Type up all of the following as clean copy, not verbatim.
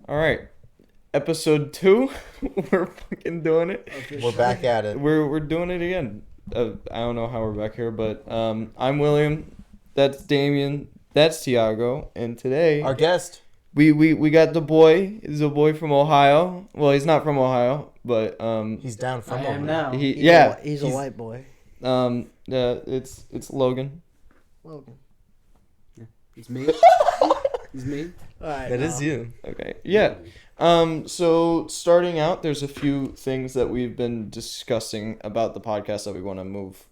All right. Episode 2. We're fucking doing it. We're back at it. We're doing it again. I don't know how we're back here, but I'm William. That's Damien. That's Tiago. And today Our guest. we got the boy. He's a boy from Ohio. Well, he's not from Ohio, but He's down from I Ohio. am now. He's a white boy. It's Logan. Logan. It's me. It's me. All right. That is you. Okay. Yeah. So starting out, there's a few things that we've been discussing about the podcast that we want to move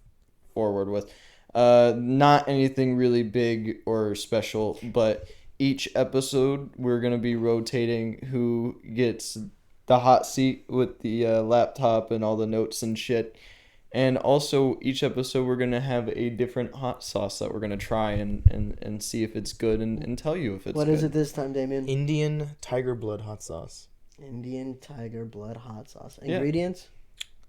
forward with. Not anything really big or special, but each episode we're gonna be rotating who gets the hot seat with the laptop and all the notes and shit. And also, each episode, we're going to have a different hot sauce that we're going to try and see if it's good and tell you if it's What good. is it this time, Damien? Indian tiger blood hot sauce. Indian tiger blood hot sauce. Yeah. Ingredients?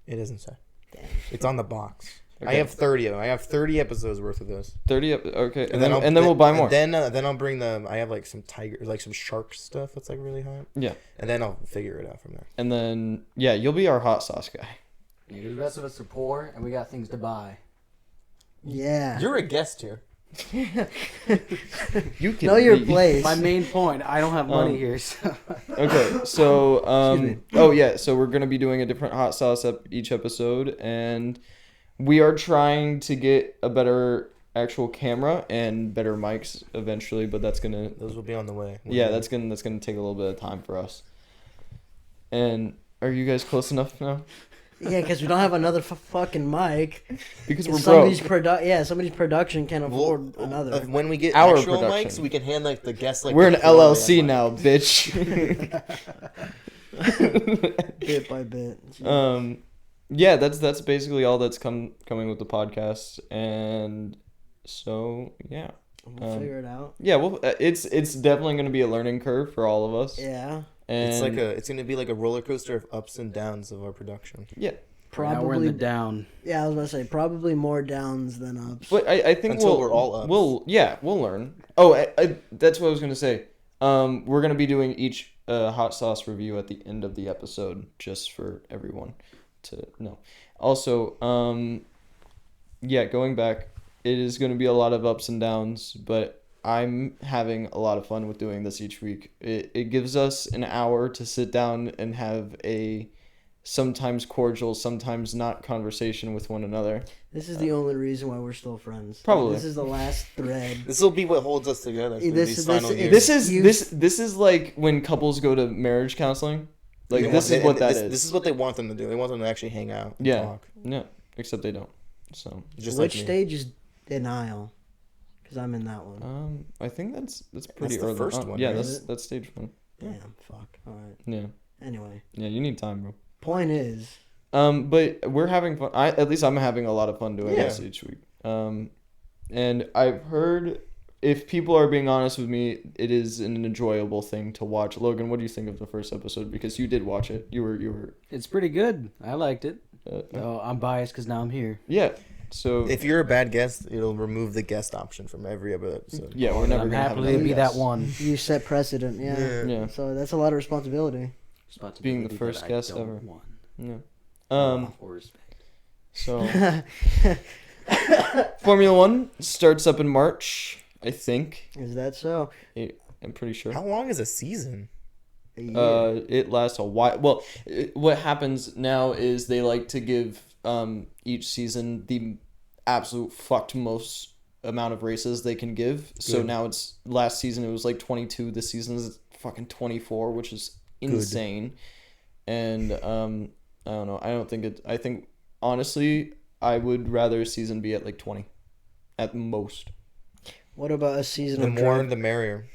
It doesn't say. Damn. It's on the box. Okay. I have 30 of them. I have 30 episodes worth of this. 30 okay. And I'll- then we'll buy more. Then I'll bring the. I have like some some shark stuff that's like really hot. Yeah. And then I'll figure it out from there. And then, yeah, you'll be our hot sauce guy. Yeah, the rest of us are poor, and we got things to buy. Yeah. You're a guest here. You can Know your be- place. My main point, I don't have money here, so... Okay, so, Excuse me. oh yeah, so we're going to be doing a different hot sauce each episode, and we are trying to get a better actual camera and better mics eventually, but that's going to... Those will be on the way. Yeah, that's gonna take a little bit of time for us. And are you guys close enough now? Yeah, because we don't have another fucking mic. Because we're somebody's broke. somebody's production can't afford another. When we get Our actual production. mics, we can hand like the guests like. We're an the floor LLC man now, bitch. Bit by bit. Yeah, that's basically all that's coming with the podcast, and so yeah. We'll figure it out. Yeah, well, it's definitely gonna be a learning curve for all of us. Yeah. And It's gonna be like a roller coaster of ups and downs of our production. yeah. Right now we're in the Probably. down. Yeah, I was gonna say probably more downs than ups. But I think Until we're all ups. We'll learn. Oh, that's what I was gonna say. We're gonna be doing each hot sauce review at the end of the episode, just for everyone to know. Also, yeah, going back, it is gonna be a lot of ups and downs, but I'm having a lot of fun with doing this each week. It gives us an hour to sit down and have a sometimes cordial, sometimes not conversation with one another. This is the only reason why we're still friends. Probably. This is the last thread. This will be what holds us together. For This- these this- final years. This is like when couples go to marriage counseling. Like, They this want- is what that this, is. This is what they want them to do. They want them to actually hang out and Yeah. talk. Yeah, except they don't. So, Just Which like me. stage is denial? Because I'm in that one. I think that's pretty the early. first on. one, Yeah, right? that's stage 1. Damn, fuck. All right. Yeah, Anyway, yeah, you need time, bro. point is, But we're having fun. At least I'm having a lot of fun doing Yeah. this each week. And I've heard, if people are being honest with me, it is an enjoyable thing to watch. Logan, what do you think of the first episode? Because you did watch it. You were. It's pretty good. I liked it. Uh, Oh, I'm biased because now I'm here. yeah. So If you're a bad guest, it'll remove the guest option from every other episode. yeah, we're never I'm gonna have happily another be guest. that one. you set precedent. Yeah. Yeah. So that's a lot of responsibility. Being the first that I guest don't ever. want. Yeah. Or respect. So Formula One starts up in March, I think. Is that so? I'm pretty sure. How long is a season? A year. It lasts a while. Well, what happens now is they like to give each season the absolute fucked most amount of races they can give. So Good. now it's last season it was like 22. This season is fucking 24, which is insane. And I don't know. I think honestly I would rather a season be at like 20 at most. What about a season The of more, Drive? the merrier.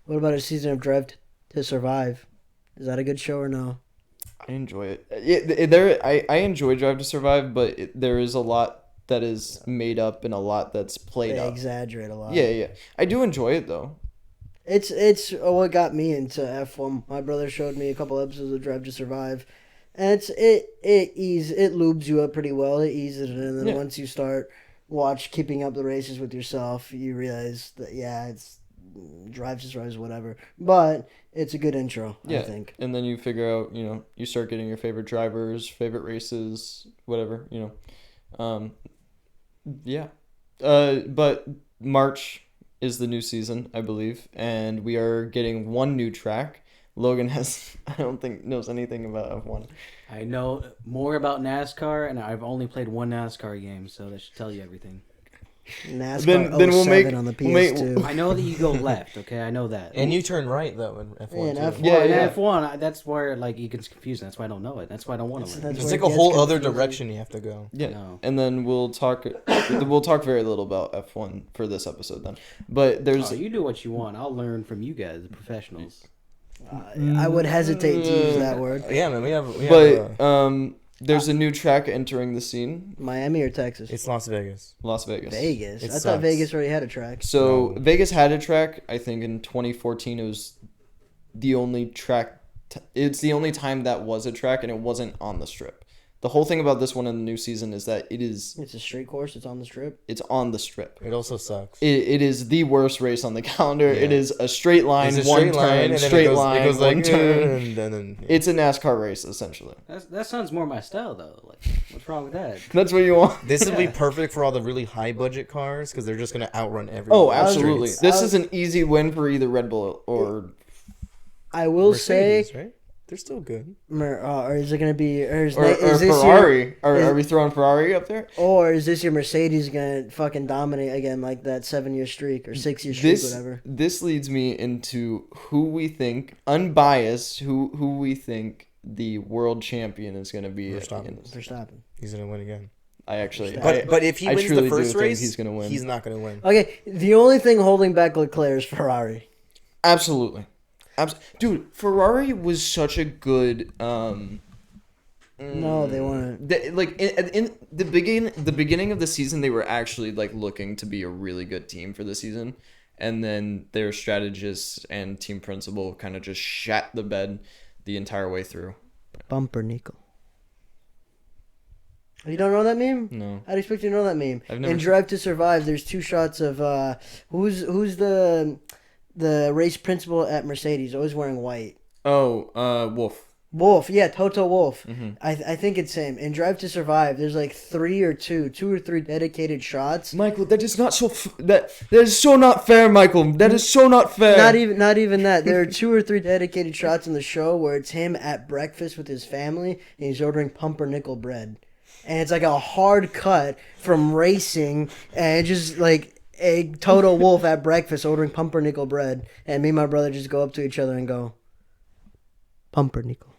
What about a season of Drive to Survive? Is that a good show or no? I enjoy it. I enjoy Drive to Survive, but there is a lot that is made up and a lot that's played They up. exaggerate a lot. Yeah. I do enjoy it though. It's what got me into F1. My brother showed me a couple episodes of Drive to Survive, and it lubes you up pretty well. It eases it in, and then Yeah. once you start keeping up the races with yourself, you realize that Drive to Survive, whatever. But it's a good intro, Yeah, I think. and then you figure out, you start getting your favorite drivers, favorite races, whatever, yeah. But March is the new season, I believe, and we are getting one new track. Logan I don't think knows anything about F1. I know more about NASCAR, and I've only played one NASCAR game, so that should tell you everything. NASCAR Then we'll 07 make- on the we'll make- PS2. I know that you go left, okay? I know that. And you turn right though in F1. Yeah, in too. F1. Yeah, Well, in yeah. F1, that's where like it gets confusing. That's why I don't know it. That's why I don't want to learn. That's It's where like it a gets whole other confusing. direction you have to go. Yeah, No. and then we'll talk very little about F1 for this episode then. But there's Oh, you do what you want. I'll learn from you guys, the professionals. I would hesitate to use that word. Yeah, man, we have there's a new track entering the scene, Miami or Texas? it's Las Vegas. Las Vegas. Vegas. It I thought sucks. Vegas already had a track. So No. Vegas had a track. I think in 2014 it was the only track. It's the only time that was a track, and it wasn't on the strip. The whole thing about this one in the new season is that It's a street course. It's on the strip. it's on the strip. It also sucks. It is the worst race on the calendar. Yeah. It is a straight line, It's a one straight line, turn, and then straight it goes, line, it goes one like turn. and then It's a NASCAR race essentially. That sounds more my style, though. Like, what's wrong with that? That's what you want. This would be perfect for all the really high budget cars because they're just gonna outrun everyone. Oh, on the absolutely. streets. This is an easy win for either Red Bull or I will Mercedes, say, right? They're still good. or is it going to be, or is, or is this Ferrari. Your, Are we throwing Ferrari up there? or is this your Mercedes going to fucking dominate again like that 7-year streak or 6-year streak, whatever? This leads me into who we think, unbiased, who we think the world champion is going to be. Verstappen. Verstappen. He's gonna win again. I actually, But if he I wins truly the do first think race, he's gonna win. He's not gonna win. Okay, the only thing holding back Leclerc is Ferrari. Absolutely. Dude, Ferrari was such a good. No, they want Like in the beginning of the season, they were actually like looking to be a really good team for the season, and then their strategists and team principal kind of just shat the bed the entire way through. bumper nickel. You don't know that meme? No. I'd expect you to know that meme. I've never In Drive to Survive, there's 2 shots of who's the race principal at Mercedes, always wearing white. Oh, Wolf. Wolf, yeah, Toto Wolf. Mm-hmm. I think it's him. In Drive to Survive, there's like 2 or 3 dedicated shots. Michael, that is not so. That is so not fair, Michael. That is so not fair. Not even that. There are 2 or 3 dedicated shots in the show where it's him at breakfast with his family and he's ordering pumpernickel bread. And it's like a hard cut from racing and just like a Toto Wolf at breakfast ordering pumpernickel bread. And me and my brother just go up to each other and go, pumpernickel.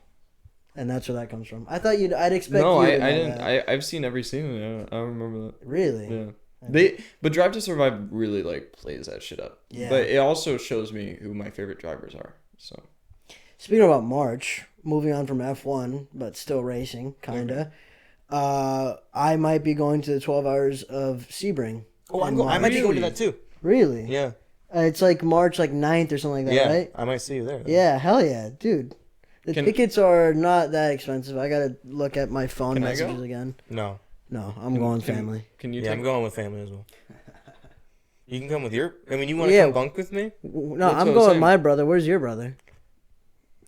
And that's where that comes from. I thought I'd expect No, you I to know didn't. that. I've seen every scene. I remember that. Really? Yeah. But Drive to Survive really like plays that shit up. Yeah. But it also shows me who my favorite drivers are. So Speaking about March, moving on from F1, but still racing, kinda. I might be going to the 12 hours of Sebring. Oh, in I might be going to Really? that too. Really? Yeah. It's like March like 9th or something like that, Yeah. right? I might see you there. Yeah, hell yeah, dude. The Can- tickets are not that expensive. I gotta look at my phone Can I go? messages again. No. No, I'm going family. can you Yeah, take? I'm going with family as well. You can come with your. I mean, you want to Yeah. come bunk with me? No, That's I'm what I'm going with saying. my brother. Where's your brother?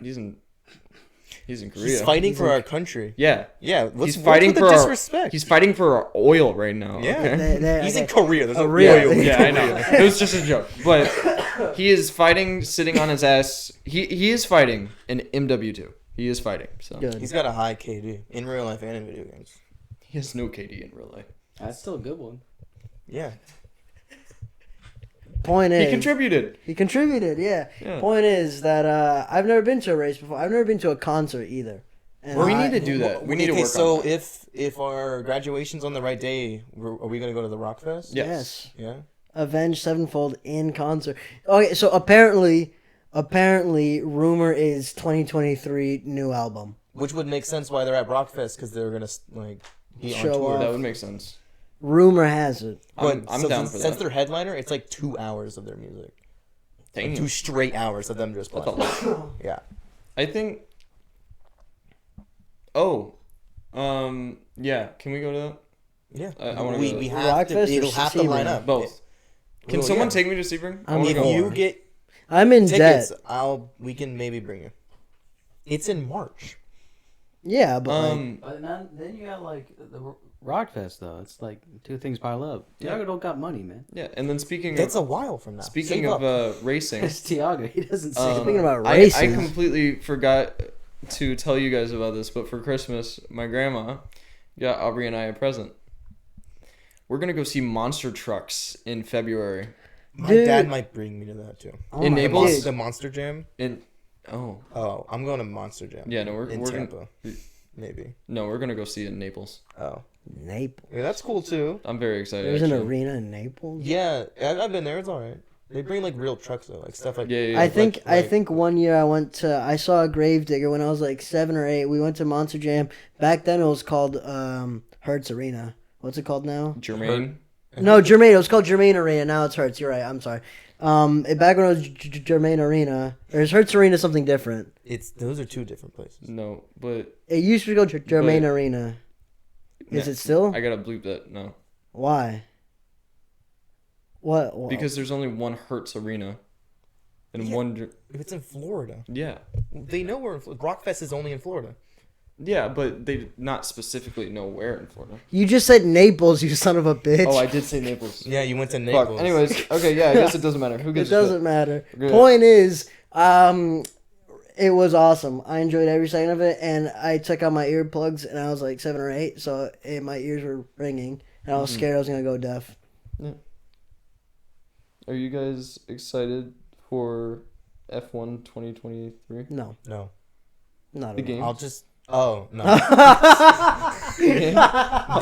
He's in Korea. He's fighting for our country. Yeah. Yeah. What's He's fighting what's for with the our disrespect. He's fighting for our oil right now. Yeah. Okay? He's in Korea. There's Oh, no really? oil. Yeah, I know. It was just a joke. But he is fighting, sitting on his ass. He is fighting in MW2. He is fighting. So Good. He's got a high KD in real life and in video games. he has no KD in real life. That's still a good one. Yeah. Point is, He contributed. He contributed, yeah. Yeah. Point is that I've never been to a race before. I've never been to a concert either. And We I- need to do that. We need to Okay, work so on that. if our graduation's on the right day, are we gonna go to the Rock Fest? Yeah. Yes. Yeah. Avenged Sevenfold in concert. Okay, so apparently, rumor is 2023 new album. Which would make sense why they're at Rock Fest because they're gonna like be on Show tour. off. That would make sense. Rumor has it. I'm so down since, for since that. they're headliner, it's like 2 hours of their music. Dang. 2 straight hours of them just That's a playing. lot. Yeah. I think. Oh, yeah. Can we go to that? Yeah. I wanna we go. we Rock have to. Fest or It'll have to line Sebring? up. Both. Can Well, someone yeah. take me to Sebring? I I'm wanna If go. you get I'm in Tickets, debt. we can maybe bring you. It's in March. Yeah, but But then you got like the Rockfest though. It's like two things pile up. Tiago don't got money, man. Yeah, and then speaking It's a of while from now. speaking Save of up. racing, It's Tiago. He doesn't say. Speaking about I races. completely forgot to tell you guys about this, but for Christmas, my grandma got Aubrey and I a present. We're gonna go see monster trucks in February My Dude. dad might bring me to that too. Oh in my Naples? God. The Monster Jam. in oh Oh, I'm going to Monster Jam. yeah, no, in we're Tampa. gonna, Maybe. no, we're gonna go see it in Naples. Oh, Naples. yeah, that's cool too. I'm very excited. There's an actually. arena in Naples. Yeah, I've been there. It's all right. They bring like real trucks though, like stuff like. Yeah, yeah. I think like- I think one year I saw a Gravedigger when I was like 7 or 8. We went to Monster Jam. Back then it was called Hertz Arena. What's it called now? Jermaine. No, Germain. It was called Germain Arena. Now it's Hertz. You're right. I'm sorry. Back when it was Germain Arena, or is Hertz Arena something different? Those are two different places. No, but It used to go Germain But- Arena. Is Nah, it still? I gotta bleep that. No, Why? What? because there's only one Hertz Arena, and Yeah. one. If it's in Florida, Yeah, they know we're in Florida. Rockfest is only in Florida. yeah, but they not specifically know where in Florida. You just said Naples, you son of a bitch. Oh, I did say Naples. Yeah, you went to Fuck. Naples. Anyways, okay, yeah, I guess it doesn't matter. Who It gives doesn't matter. Good. Point is, it was awesome. I enjoyed every second of it, and I took out my earplugs, and I was like 7 or 8, so my ears were ringing, and I was scared I was gonna go deaf. Are you guys excited for F1 2023? No, No, not The at game? I'll just. Oh no! all.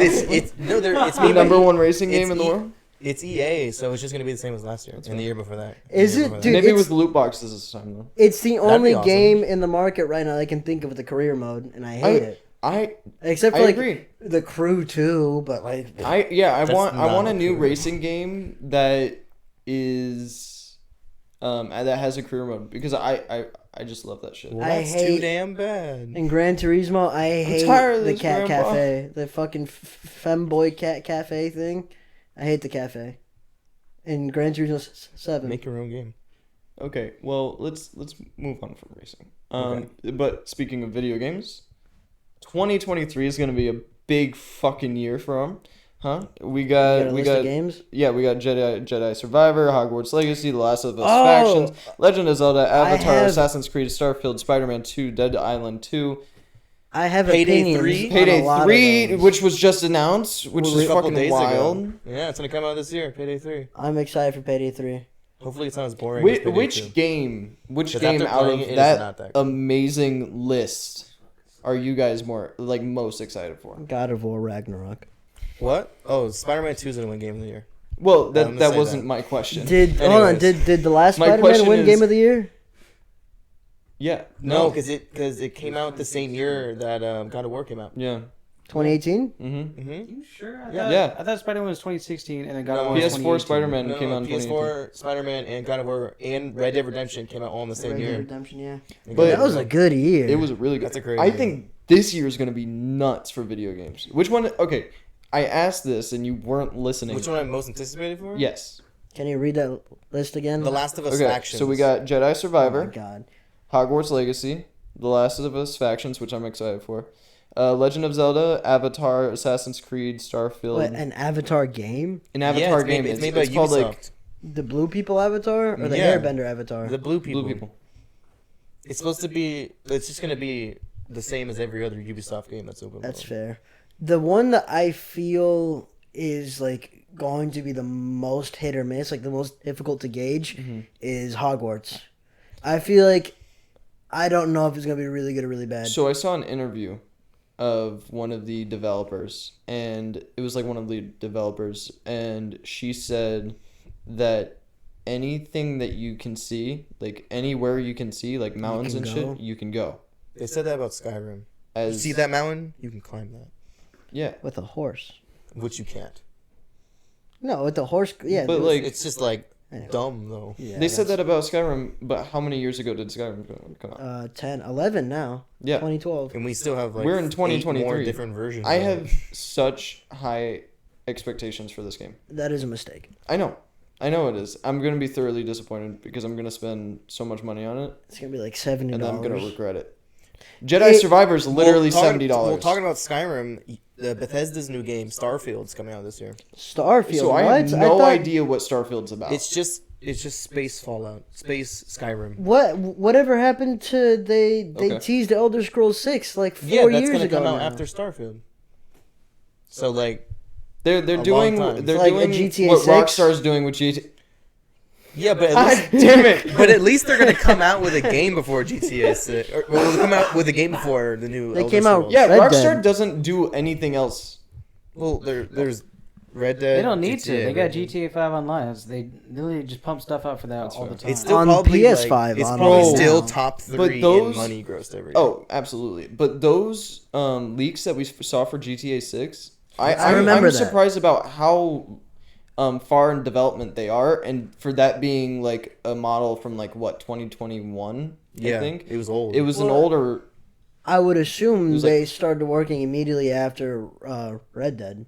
It's The made by number one racing it's game in the E- world? It's EA, so it's just gonna be the same as last year and the year before that. Is The year it, before dude? Maybe it's- with loot boxes this time though. It's the That'd be only awesome. game in the market right now I can think of with the career mode, and I hate it. I Except I for like agree. the crew too, but like I That's want not a new cool. racing game that is that has a career mode because I just love that shit. Well, I that's hate- too damn bad. in Gran Turismo, I hate tired of the this, cat Grandpa. cafe, the fucking femboy cat cafe thing. I hate the cafe. In Gran Turismo 7. Make your own game. Okay, well let's move on from racing. But speaking of video games, 2023 is gonna be a big fucking year for them, huh? We You got got a we list of got games. yeah we got Jedi Survivor, Hogwarts Legacy, The Last of Us Oh! Factions, Legend of Zelda, Avatar, have- Assassin's Creed, Starfield, Spider-Man 2, Dead Island 2, I have Payday opinions 3? on a Payday lot of 3, those. which was just announced, which Just is a couple fucking days wild. ago. Yeah, it's gonna come out this year. Payday 3. I'm excited for Payday 3. Hopefully, it's not as boring. as Payday 2. Which game 'Cause out after playing of it, it is that not that good. amazing list are you guys most excited for? God of War Ragnarok. What? Oh, Spider-Man 2 is gonna win Game of the Year. Well, I'm that gonna that say wasn't that. my question. Did hold on? Anyways. Did the last My Spider-Man question win is- Game of the Year? Yeah. No, because it came out the same year that God of War came out. Yeah. 2018. Mm-hmm. Mm-hmm. You sure? Yeah. I thought Spider-Man was 2016, and then God No, of War was PS4 2018. Spider-Man No, came out in 2018. PS4, Spider-Man, and God of War, and Red Dead Redemption came out all in the same Red Dead year. Redemption, yeah. But- That was a good year. It was a really good. That's a great I year. think this year is going to be nuts for video games. Which one? Okay, I asked this and you weren't listening. Which one I'm most anticipated for? Yes. Can you read that list again? The Last of Us Okay, Factions. so we got Jedi Oh my Survivor, god. Hogwarts Legacy, The Last of Us Factions, which I'm excited for, Legend of Zelda, Avatar, Assassin's Creed, Starfield. What, an Avatar game? An Yeah, Avatar it's game. Made, it's made by it's called like Ubisoft. The blue people Avatar or the Yeah. Airbender Avatar? The Blue People. Blue People. It's supposed to be. It's just gonna be the same as every other Ubisoft game that's open. That's world. fair. The one that I feel is like going to be the most hit or miss, like the most difficult to gauge, is Hogwarts. I feel like I don't know if it's gonna be really good or really bad. So I saw an interview of one of the developers, and it was like one of the developers, and she said that anything that you can see, like anywhere you can see, like mountains can and go? shit, you can go. They said that about Skyrim. As See that mountain? You can climb that, Yeah, With a horse. which you can't. No, with the horse. Yeah, but like It's just like Anyway. dumb though. yeah, they said that about Skyrim, but how many years ago did Skyrim come out? 10, 11 now. Yeah. 2012. And we still have like We're in 8 2023. more different versions. I of it. have such high expectations for this game. That is a mistake. I know. I know it is. I'm gonna be thoroughly disappointed because I'm gonna spend so much money on it, It's gonna be like $70. and then I'm gonna regret it. Jedi Survivor is literally $70. Well, talking about Skyrim, Bethesda's new game Starfield's coming out this year. Starfield. So I have no idea what Starfield's about. It's just space Fallout, space Skyrim. Whatever happened to they Okay. teased Elder Scrolls 6 like 4 Yeah, that's years gonna ago come out now. after Starfield. So like, they're long doing time. they're Like a doing GTA what 6? Rockstar's doing with GTA. yeah, but God at least, damn it! but at least they're gonna come out with a game before GTA 6. Or well, they'll come out with a game before the new. They Elder came out- Scrolls. Yeah, Red Rockstar Dead. doesn't do anything else. Well, there's Red Dead. They don't need to. GTA, They got Red Dead. GTA 5 online. They literally just pump stuff out for that all the fair. time. It's still On probably PS5 Like, it's on probably right still now. top But 3 those- in money grossed every year. Oh, absolutely. But those leaks that we saw for GTA 6, I remember I'm that. surprised about how far in development they are, and for that being like a model from like what 2021, yeah, I think it was old. it was an Well, older. I would assume It was they started working immediately after Red Dead.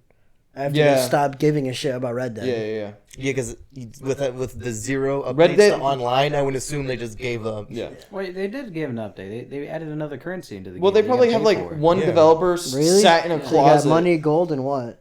After Yeah. they stopped giving a shit about Red Dead. Yeah. Yeah, because with the zero updates Red Dead- to online, I would assume they just gave up. Yeah. Wait, they did give an update. They added another currency into the Well, game. they probably gotta have pay like for. one Yeah. developer Really? sat in a Yeah. They got closet. money, gold, and what?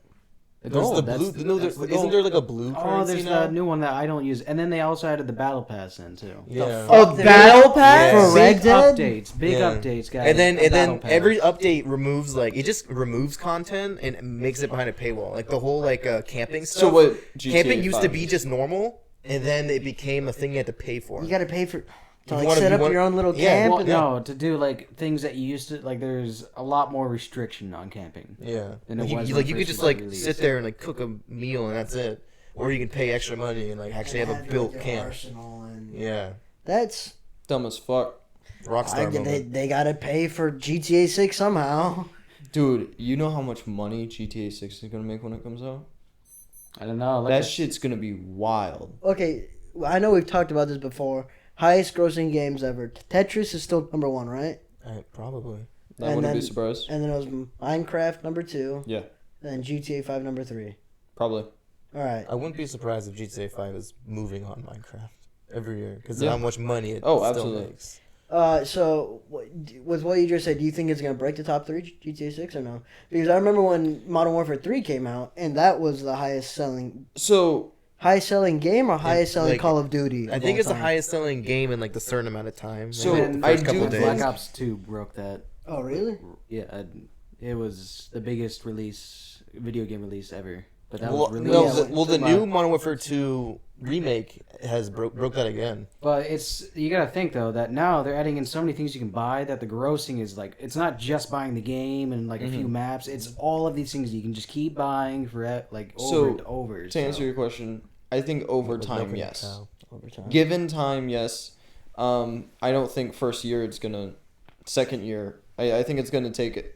The There's gold, the that's- blue. No, that's the isn't gold. there like a blue Oh, currency there's now? the new one that I don't use, and then they also added the battle pass in too. Yeah. A They battle made- pass Yeah. for Red Big Dead. updates, big Yeah. updates, guys. And then a battle and pass. every update removes it just removes content and makes it behind a paywall. Like the whole camping stuff. So what? GTA Camping used to 5 be is. just normal, and then it became a thing you had to pay for. You got to pay for to you like wanna- set you up wanna- your own little Yeah, camp. well, and no, to do like things that you used to like. There's a lot more restriction on camping. Yeah, And it like, was you, when like you it could first just like released. sit there and like cook a meal and that's it, or you can pay extra money and like actually have a built camp. Arsenal and Yeah, that's Dumb as fuck, Rockstar moment. they got to pay for GTA 6 somehow. dude. You know how much money GTA 6 is gonna make when it comes out? I don't know. That shit's gonna be wild. Okay, I know we've talked about this before. Highest grossing games ever. Tetris is still number 1, right? Probably. I And wouldn't be then- surprised. And then it was Minecraft number 2, Yeah, and GTA 5 number 3. probably. All right. I wouldn't be surprised if GTA 5 is moving on Minecraft every year because Yeah. of how much money it Oh, still absolutely. makes. So with what you just said, do you think it's gonna break the top 3 GTA 6 or no? Because I remember when Modern Warfare 3 came out, and that was the highest selling game or highest selling like, Call of Duty. I of think all it's the time? highest selling game in like the certain amount of time. So, like, And the I first couple do of think- days. Black Ops 2 broke that. Oh really? Yeah, it was the biggest video game release ever. But that Well, was no, released. the new Modern Warfare 2 remake has broke that again. But you gotta think though that now they're adding in so many things you can buy that the grossing is like it's not just buying the game and like a few maps. It's all of these things you can just keep buying for like over So, and over. To answer your question, I think over With time, milking a yes. cow. Over time. Given time, yes. I don't think first year it's gonna. Second year, I think it's gonna take it.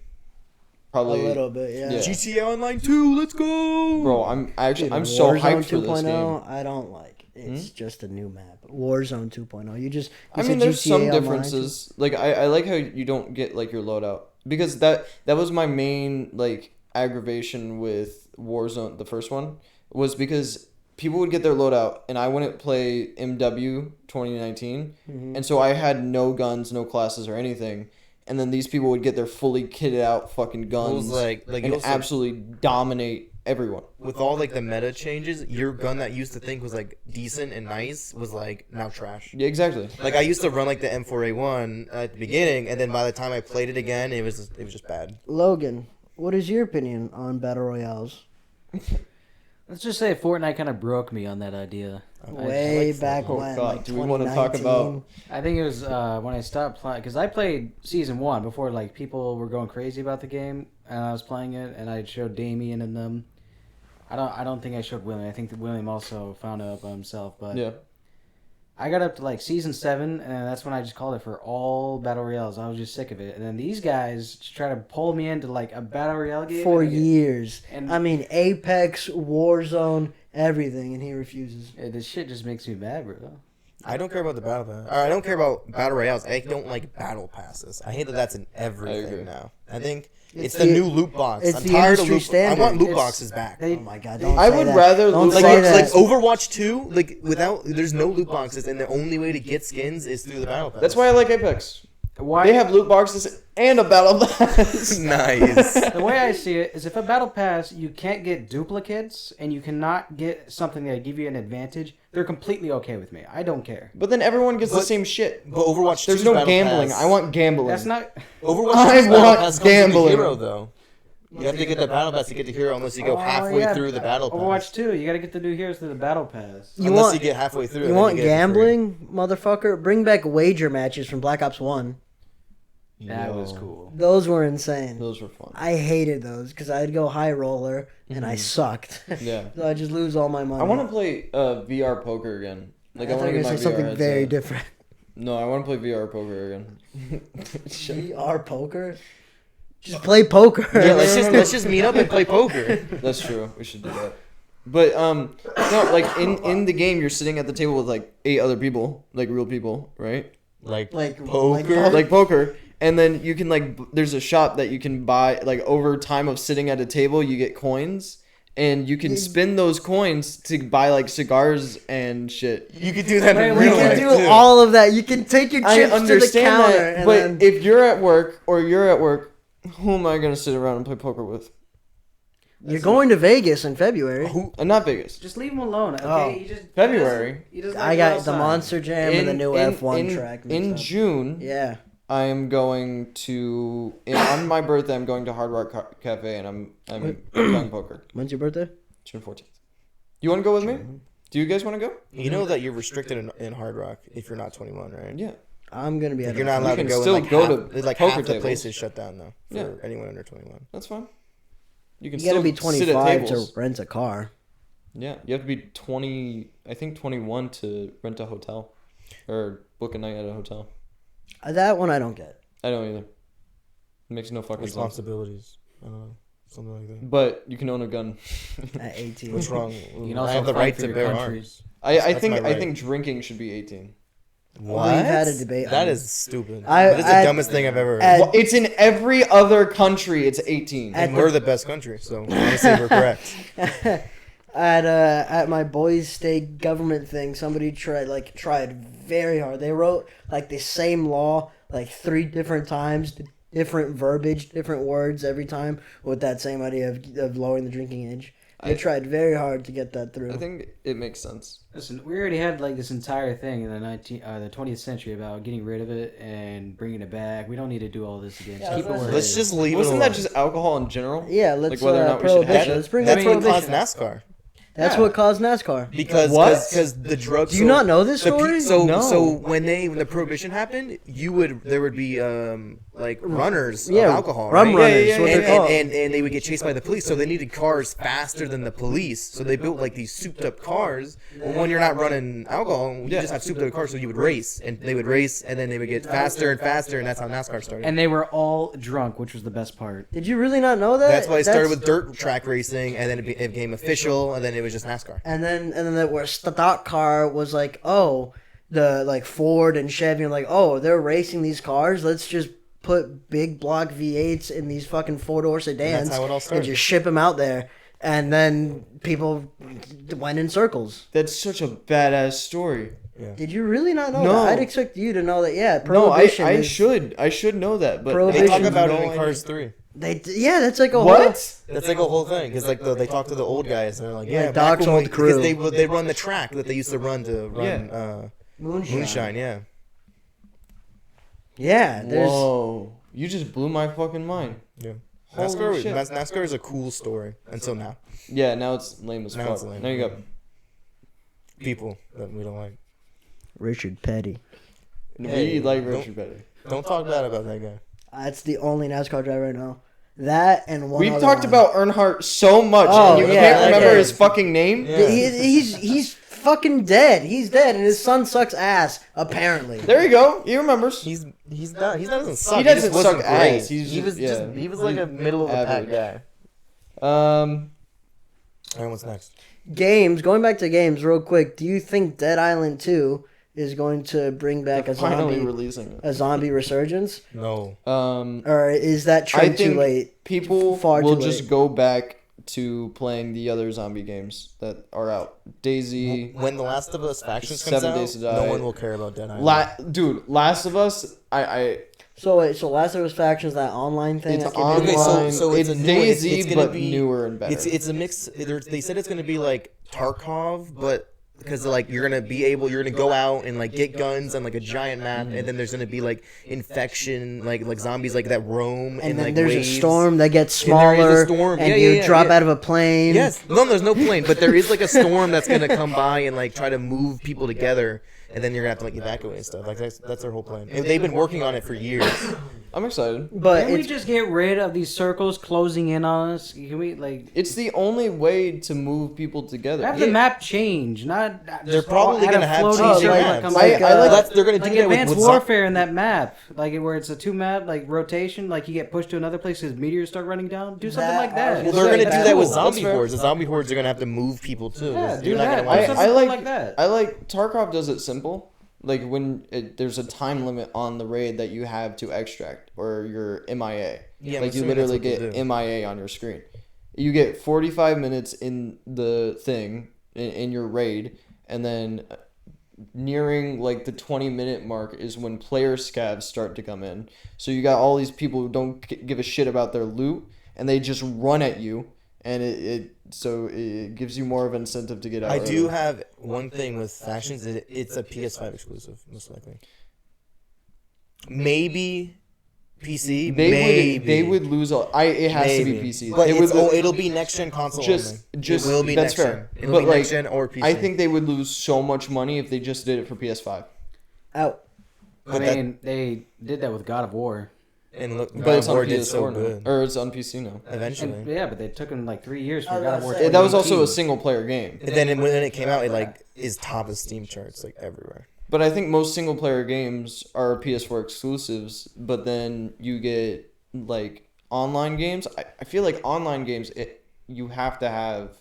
Probably A little bit, yeah. Yeah. GTA Online 2, let's go! Bro, I'm Dude, so Warzone hyped for this 2.0, game. I don't like. It's just a new map. Warzone 2.0. You just. I it's mean, a there's GTA some Online differences. Like I like how you don't get like your loadout because that was my main like aggravation with Warzone, the first one, was because people would get their loadout and I wouldn't play MW 2019, and so I had no guns, no classes or anything. And then these people would get their fully kitted out fucking guns like and you'll see- absolutely dominate everyone. with all like the meta changes, your gun that used to think was like decent and nice was like now trash. Yeah, exactly. Like I used to run like the M4A1 at the beginning, and then by the time I played it again, it was just bad. Logan, what is your opinion on battle royales? Let's just say Fortnite kind of broke me on that idea. Way back Oh, when, God, like do we wanna talk 2019. I think it was when I stopped playing because I played season 1 before like people were going crazy about the game and I was playing it and I showed Damien and them. I don't think I showed William. I think that William also found out by himself. But Yeah. I got up to like season 7 and that's when I just called it for all battle royales. I was just sick of it. And then these guys just try to pull me into like a battle royale game For and I get- years. and- I mean, Apex, Warzone, everything, and he refuses. This shit just makes me mad, bro. I don't care about the battle pass. Or I don't care about battle royales. I don't like battle passes. I hate that that's in I agree. everything now. I think It's it's the new loot box. it's I'm the tired of industry loot. standard. I want loot It's- boxes back. They- Oh my god! Don't I say would that. rather Don't loot say Like that. Overwatch 2, like without there's no loot boxes, and the only way to get skins is through the battle pass. That's why I like Apex. Why? They have loot boxes and a battle pass. nice. The way I see it is, if a battle pass you can't get duplicates and you cannot get something that give you an advantage, they're completely okay with me. I don't care. But then everyone gets the But- same shit. But Overwatch 2's There's no battle gambling. pass- I want gambling. That's not. Overwatch I 2's battle want pass comes with gambling. the hero though. You have to get the battle pass to get the hero unless you go halfway yeah. through the battle pass. Overwatch 2, you got to get the new heroes through the battle pass. You unless want- you get halfway through. You and then want get it for free. gambling, motherfucker? Bring back wager matches from Black Ops 1. That was Yo. cool. Those were insane. Those were fun. I hated those because I'd go high roller and I sucked. Yeah. So I just lose all my money. I want to play VR poker again. Like I I want thought to you get were my gonna say VR something very headset. different. No, I want to play VR poker again. VR poker? Just play poker. Yeah, let's just meet up and play poker. That's true. We should do that. But no, like in the game, you're sitting at the table with like 8 other people, like real people, right? Like poker. Like poker, and then you can there's a shop that you can buy like over time of sitting at a table, you get coins. And you can spin those coins to buy like cigars and shit. You could do that in We real can life do too. all of that. You can take your I chips to the understand counter. that, and but then, if you're at work or you're at work, who am I gonna sit around and play poker with? you're going to Vegas in February. Not Vegas. Just leave him alone, okay? Oh. He just, February. He doesn't I like got outside. the Monster Jam and the new F1 track. mixed In up. June, Yeah. I am going to on my birthday. I'm going to Hard Rock Cafe and I'm playing poker. When's your birthday? June 14th. You want to go with me? Do you guys want to go? You know that you're restricted in Hard Rock if you're not 21, right? Yeah. I'm gonna be at. You're not allowed to can go. still in like go half, to like poker half the tables. place is shut down though for Yeah. anyone under 21. That's fine. You can You gotta still be sit at 25 to tables. rent a car. Yeah, you have to be 20. I think 21 to rent a hotel, or book a night at a hotel. That one I don't get. I don't either. It makes no fucking sense. Responsibilities. I don't know, something like that. But you can own a gun. At 18. What's wrong? You can I also have the fight right for to your bear country. arms. I That's think my I right. think drinking should be 18. What? We've had a debate on That it. is stupid. I- that is the at- dumbest thing I've ever heard. at- Well, it's in every other country. It's 18. at and we're the best country, so honestly, we're correct. At my boys' state government thing, somebody tried very hard. They wrote like the same law like 3 different times, different verbiage, different words every time with that same idea of lowering the drinking age. They tried very hard to get that through. I think it makes sense. Listen, we already had like this entire thing in the 20th century about getting rid of it and bringing it back. We don't need to do all this again. Just Yeah, keep it that's where it Let's is. just leave it Wasn't alone. that just alcohol in general? Yeah, let's whether or not we should have prohibition. it. Let's bring That's back what caused prohibition. NASCAR. That's what caused NASCAR. Because What? Because the drugs. Do you not know this story? So No. when the prohibition happened, there would be like runners Yeah, of alcohol, rum right? runners. yeah, what yeah, they're called. And they would get chased by the police, so they needed cars faster than the police. So they built like these souped up cars. Well, when you're not running alcohol, you just have souped up cars, so you would race, and they would race, and then they would get faster and faster, and that's how NASCAR started. And they were all drunk, which was the best part. Did you really not know that? that's why it started with dirt track racing, and then it became official, and then it was just NASCAR. And then that where stock car was like, oh, the like Ford and Chevy, and like, oh, they're racing these cars. Let's just put big block V8s in these fucking 4-door sedans how it all and started. just ship them out there. And then people went in circles. That's such a badass story. Did you really not know No. that? I'd expect you to know that. Yeah, No, prohibition. I is- should know that, but Prohibition. They talk Vision's about it no in idea. Cars 3. That's like a whole. What? That's like a whole thing, because like they talk to the old guys, and they're like, Yeah, yeah, Doc's back when old we- crew. because they run the track that they used to run Moonshine. Moonshine, yeah. Yeah, there's. Whoa! You just blew my fucking mind. Yeah. Holy shit. NASCAR is a cool story until now. Yeah, now it's lame as Now fuck. it's lame. Now you got People that we don't like. Richard Petty. Hey, we like don't- Richard Petty. Don't talk bad about that guy. That's the only NASCAR driver I know. That and one. We've other talked one. about Earnhardt so much, Oh, and you yeah, can't remember okay. his fucking name. Yeah. He's fucking dead. He's dead, and his son sucks ass. Apparently. There you go. He remembers. He doesn't suck. He doesn't just wasn't suck ass. great. He's he was just- just he was like a middle of the pack average. guy. Alright, what's next? Games. Going back to games real quick. Do you think Dead Island 2 is going to bring back They're finally releasing it. a zombie resurgence, No. or is that trend too late? People Far will too just late. go back to playing the other zombie games that are out. Daisy, When The Last of Us Factions comes 7 out, Days to Die. no one will care about Dead Island. Dude, Last of Us. So wait, so Last of Us Factions, that online thing? It's that came online. out? Okay, so it's it's a new- Daisy, it's gonna but be- newer and better. It's a mix. They said it's gonna be like Tarkov, but because like you're gonna go out and like get guns on like a giant map, and then there's gonna be like infection, like zombies like that roam, And then like there's waves. a storm that gets And there is a smaller, storm. and Yeah, you yeah, drop yeah. out of a plane. Yes, no, there's no plane, but there is like a storm that's gonna come by and like try to move people together, and then you're gonna have to like evacuate and stuff. Like that's their whole plan. And they've been working on it for years. I'm excited. But Can we it's, just get rid of these circles closing in on us? Can we like It's the only way to move people together. have the map change? Not They're just probably add gonna a have floating changing circle that maps. comes Like, back. like- They're gonna do Like that Advanced with Warfare in that map, like where it's a 2-map like rotation, like you get pushed to another place because meteors start running down. Do something like that. Well, they're gonna do that with Cool. zombie That's fair. hordes. The zombie hordes are gonna have to move people too. Yeah, You're do not that. gonna want Do to- something I like like that. I like Tarkov does it simple. Like when there's a time limit on the raid that you have to extract, or you're MIA. Yeah, I'm like you assuming literally that's what get they do. MIA on your screen. You get 45 minutes in the thing in your raid, and then nearing like the 20-minute mark is when player scavs start to come in. So you got all these people who don't give a shit about their loot, and they just run at you, and it gives you more of an incentive to get out. I do early. have one thing with Factions. It's a PS5 exclusive, most likely. Maybe PC. They would lose. It has to be PC. But They would it'll be next gen console just only. just It will be that's next fair. gen. It'll But be like, next gen or PC. I think they would lose so much money if they just did it for PS5. out. I mean, they did that with God of War. And look, But God it's of on War PS4 did so now, good. or it's on PC now. Eventually. And, yeah, but they took them like 3 years I for was God of about War. to say- That was also a 2018. single player game. And then when it came out, it like is top of Steam charts like everywhere. But I think most single player games are PS4 exclusives. But then you get like online games. I feel like online games you have to have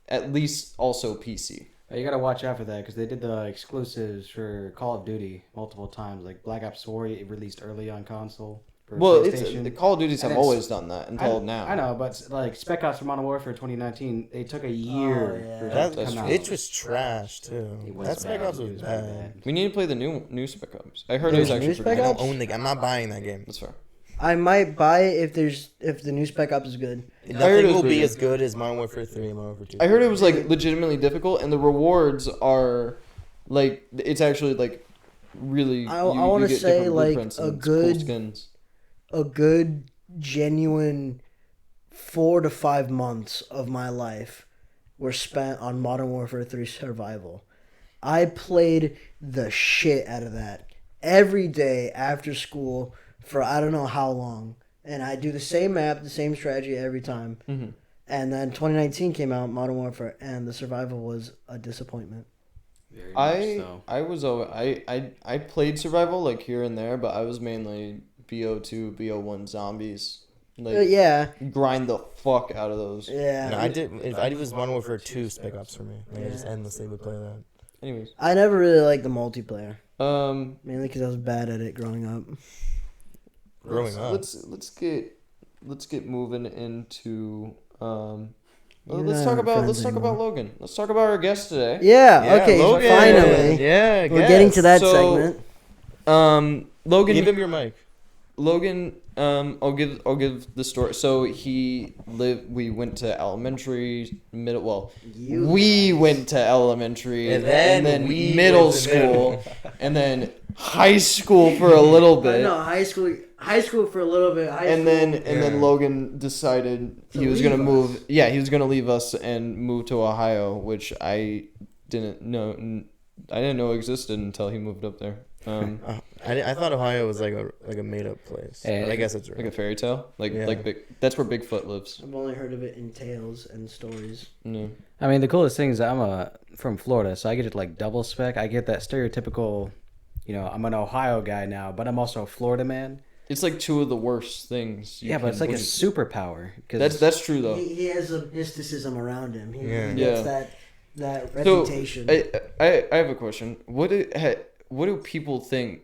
at least also PC. You gotta watch out for that because they did the exclusives for Call of Duty multiple times. Like Black Ops 4, it released early on console. For Well, PlayStation. the Call of Duties have And it's- always done that until now. I know, but like Spec Ops for Modern Warfare 2019, they took a year Oh, yeah. for that That, to That's come true. out. it was trash too. It was That Spec bad. Ops It was was bad. We need to play the new Spec Ops. I heard it There's was actually new pretty Spec good. I Ops? don't own the. I'm not buying that game. That's fair. I might buy it if the new Spec Ops is good. heard it Nothing was will pretty be good. as good as Modern Warfare 3 and Modern Warfare 2. I heard it was like legitimately difficult, and the rewards are like it's actually like really. I you wanna get say, different like, blueprints a and cool good- skins. A good, genuine 4 to 5 months of my life were spent on Modern Warfare 3 Survival. I played the shit out of that every day after school for I don't know how long. And I do the same map, the same strategy every time. Mhm. And then 2019 came out, Modern Warfare, and the Survival was a disappointment. Very much so. I played survival like here and there, but I was mainly BO2, BO1 zombies. Like Yeah, grind the fuck out of those. yeah. No, I did. If I was Modern Warfare 2 Spec Ops for me. Like, I just endlessly would play that. Anyways, I never really liked the multiplayer, um, mainly because I was bad at it growing up. Growing up. let's get moving into You and let's I talk aren't about friends anymore. Logan. Let's talk about our guest today. Yeah, okay, Logan. finally. Yeah, We're getting to that So- segment. Logan. Give him your mic. Logan, I'll give the story. So we went to elementary, middle. Well, we went to elementary, And then we middle went to school, middle. and then high school for a little bit. No, high school for a little bit. And then Logan decided To he was leave gonna us. move. Yeah, he was gonna leave us and move to Ohio, which I didn't know. I didn't know existed until he moved up there. I thought Ohio was like a made up place. Hey, But I guess it's Like a real. fairy tale, Yeah. that's where Bigfoot lives. I've only heard of it in tales and stories. No. I mean, the coolest thing is I'm from Florida, so I get it like double spec. I get that stereotypical, I'm an Ohio guy now, but I'm also a Florida man. It's like two of the worst things. Yeah, but it's like a superpower. Cause That's true though. He has a mysticism around him. He Yeah. gets Yeah. that that So reputation. I have a question. What do people think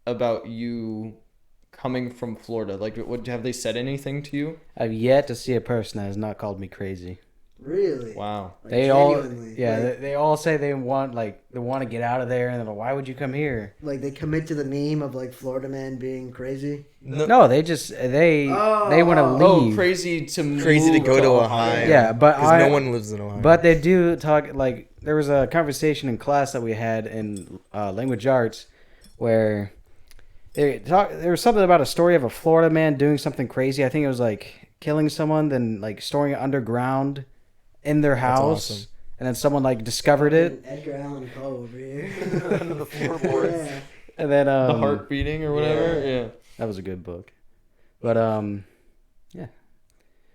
about you coming from Florida? Like, what have they said anything to you? I've yet to see a person that has not called me crazy. Really? Wow. Like, They all, genuinely. yeah, Like, they all say they want to get out of there, and they're like, why would you come here? like they commit to the meme of like Florida man being crazy. No, they just they want to Oh, leave. crazy to go to Ohio. Yeah, but Because no one lives in Ohio. But they do talk like there was a conversation in class that we had in language arts where there was something about a story of a Florida man doing something crazy. I think it was like killing someone, then like storing it underground in their house, awesome. and then someone like discovered it, Edgar Allan Poe over here. Under the floorboards. Yeah. and then the heart beating or whatever. Yeah. that was a good book. But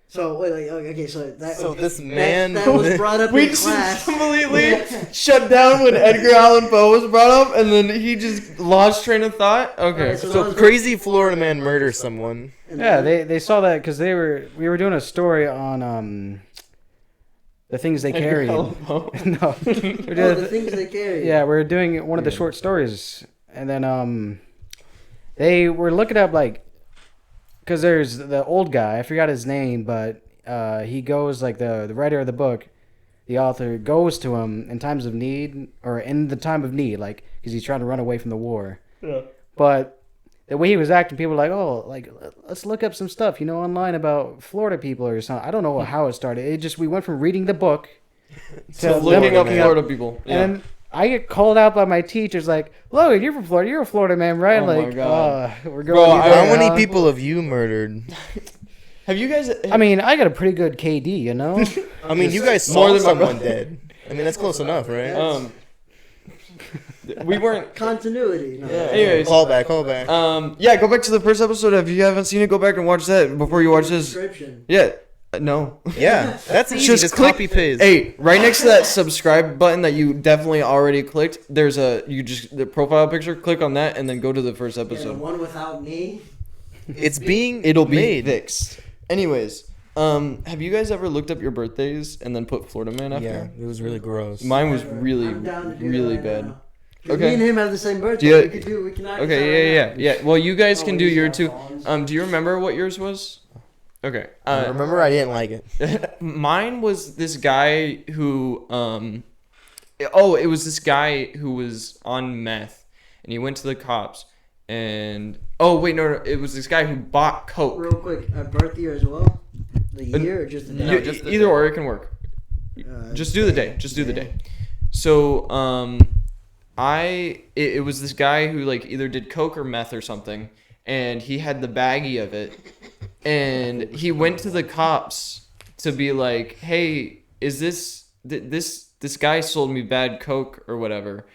So wait, like, okay, so this man that was brought up We in just class. completely shut down when Edgar Allan Poe was brought up, and then he just lost train of thought. Okay. Alright, so So crazy Florida man murders someone. yeah, they saw that because we were doing a story on the things they carried. Allan Poe. No, we're Oh, doing- the things they carry. yeah, we're doing one of the short stories, and then they were looking up like, because there's the old guy, I forgot his name, but he goes like the writer of the book, the author goes to him in times of need or in the time of need, like because he's trying to run away from the war. Yeah. But the way he was acting, people were like, oh, like let's look up some stuff, online about Florida people or something. I don't know how it started. We went from reading the book So them looking up looking Florida people. Yeah. and then I get called out by my teachers like, Logan, you're from Florida. You're a Florida man, right? Oh my like, God. we're Bro, going. How many people have you murdered? Have you guys? I mean, I got a pretty good KD, I mean, you guys More saw than my someone brother. dead. I mean, that's close enough, right? We weren't. Continuity. No. Anyways, Call back. yeah, go back to the first episode. If you haven't seen it, go back and watch that before you watch this. Description. Yeah, no. Yeah, that's easy. Just click- copy paste. Hey, right next to that subscribe button that you definitely already clicked, there's the profile picture. Click on that and then go to the first Yeah, the episode. one without me. It's being It'll be made. fixed. Anyways, have you guys ever looked up your birthdays and then put Florida Man after? Yeah, it was really gross. Mine was Never. really, I'm down to do really that right bad. now. 'Cause Okay. Me and him have the same birthday. Do you- We can knock this out Okay, right now. yeah. Well, you guys Oh, can we do use your our two. phones. Do you remember what yours was? Okay. Remember, I didn't like it. Mine was this guy who it was this guy who was on meth and he went to the cops and no, it was this guy who bought coke. Real quick, birth year as well. The year or just the day? No, just the Either day. or, it can work. Just do the day. Just do the day. So it was this guy who like either did coke or meth or something, and he had the baggie of it, and he went to the cops to be like, hey, is this guy sold me bad coke or whatever,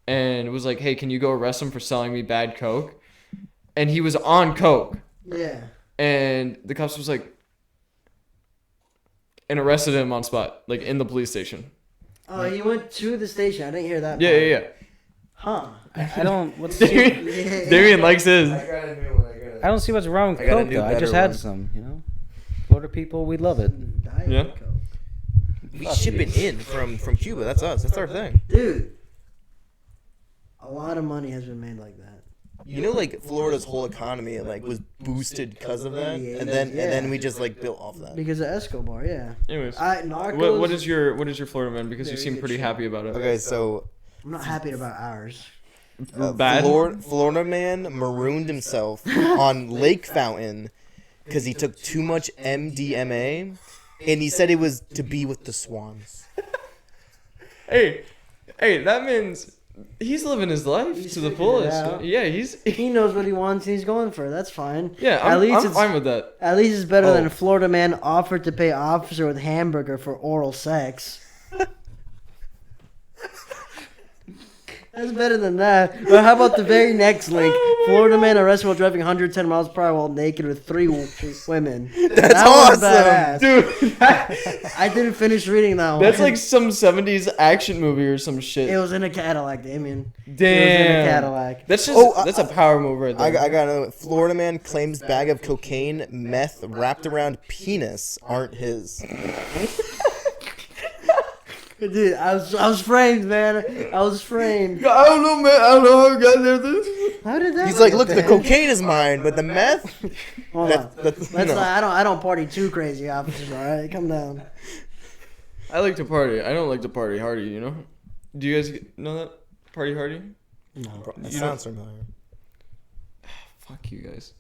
and it was like, hey, can you go arrest him for selling me bad coke? And he was on coke, Yeah. and the cops was like, and arrested him on spot, like in the police station. Oh, he went to the station. I didn't hear that. Yeah. Huh. I don't. What's Damien, Damien likes his. I don't see what's wrong with I got a Coke new, though. I better just had one. some. Florida people, we love it. Diet Yeah. Coke. We ship it in from Cuba. That's us. That's our thing. Dude, a lot of money has been made like that. You know, like Florida's whole economy like was boosted because of that, Yeah, and then yeah. we just like built off that. Because of Escobar, yeah. Anyways, Narcos. what is your Florida man? Because you Very seem good pretty show. happy about it. Okay, so I'm not happy about ours. Bad. Florida man marooned himself on Lake Fountain because he took too much MDMA, and he said it was to be with the swans. Hey, that means he's living his life He's to the figured it fullest. out. Yeah, he's. He knows what he wants and he's going for it. That's fine. Yeah, At least I'm it's fine with that. At least it's better Oh. than Florida man offered to pay officer with hamburger for oral sex. That's better than that. But how about the very next link? Florida man arrested while driving 110 miles per hour while naked with 3 women. That's That was awesome. badass. Dude, I didn't finish reading that one. that's like some 70s action movie or some shit. It was in a Cadillac, Damien. Damn. It was in a Cadillac. That's just Oh, that's a power move right there. I got a Florida man claims bag of cocaine, meth wrapped around penis aren't his. Dude, I was framed, man. I was framed. I don't know, man. I don't know how I got there. This. How did that? He's like, look, get the there? cocaine is mine, but the meth. Hold on. That's Let's not, I don't party too crazy, officers. All right, come down. I like to party. I don't like to party hardy. You know? Do you guys know that party hardy? No. That You sounds familiar. Fuck you guys.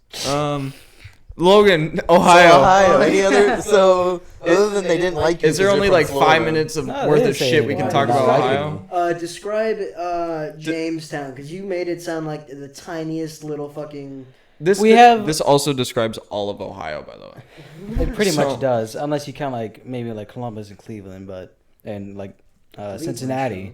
Logan, Ohio. Ohio. Any other? So other than they didn't like you, Is there 'cause only you're like from 5 Florida. minutes of No, they worth didn't of say shit we anything can talk about about liking Ohio? Describe Jamestown, because you made it sound like the tiniest little fucking. This also describes all of Ohio, by the way. It pretty So- much does, unless you count like maybe like Columbus and Cleveland, and like Cincinnati,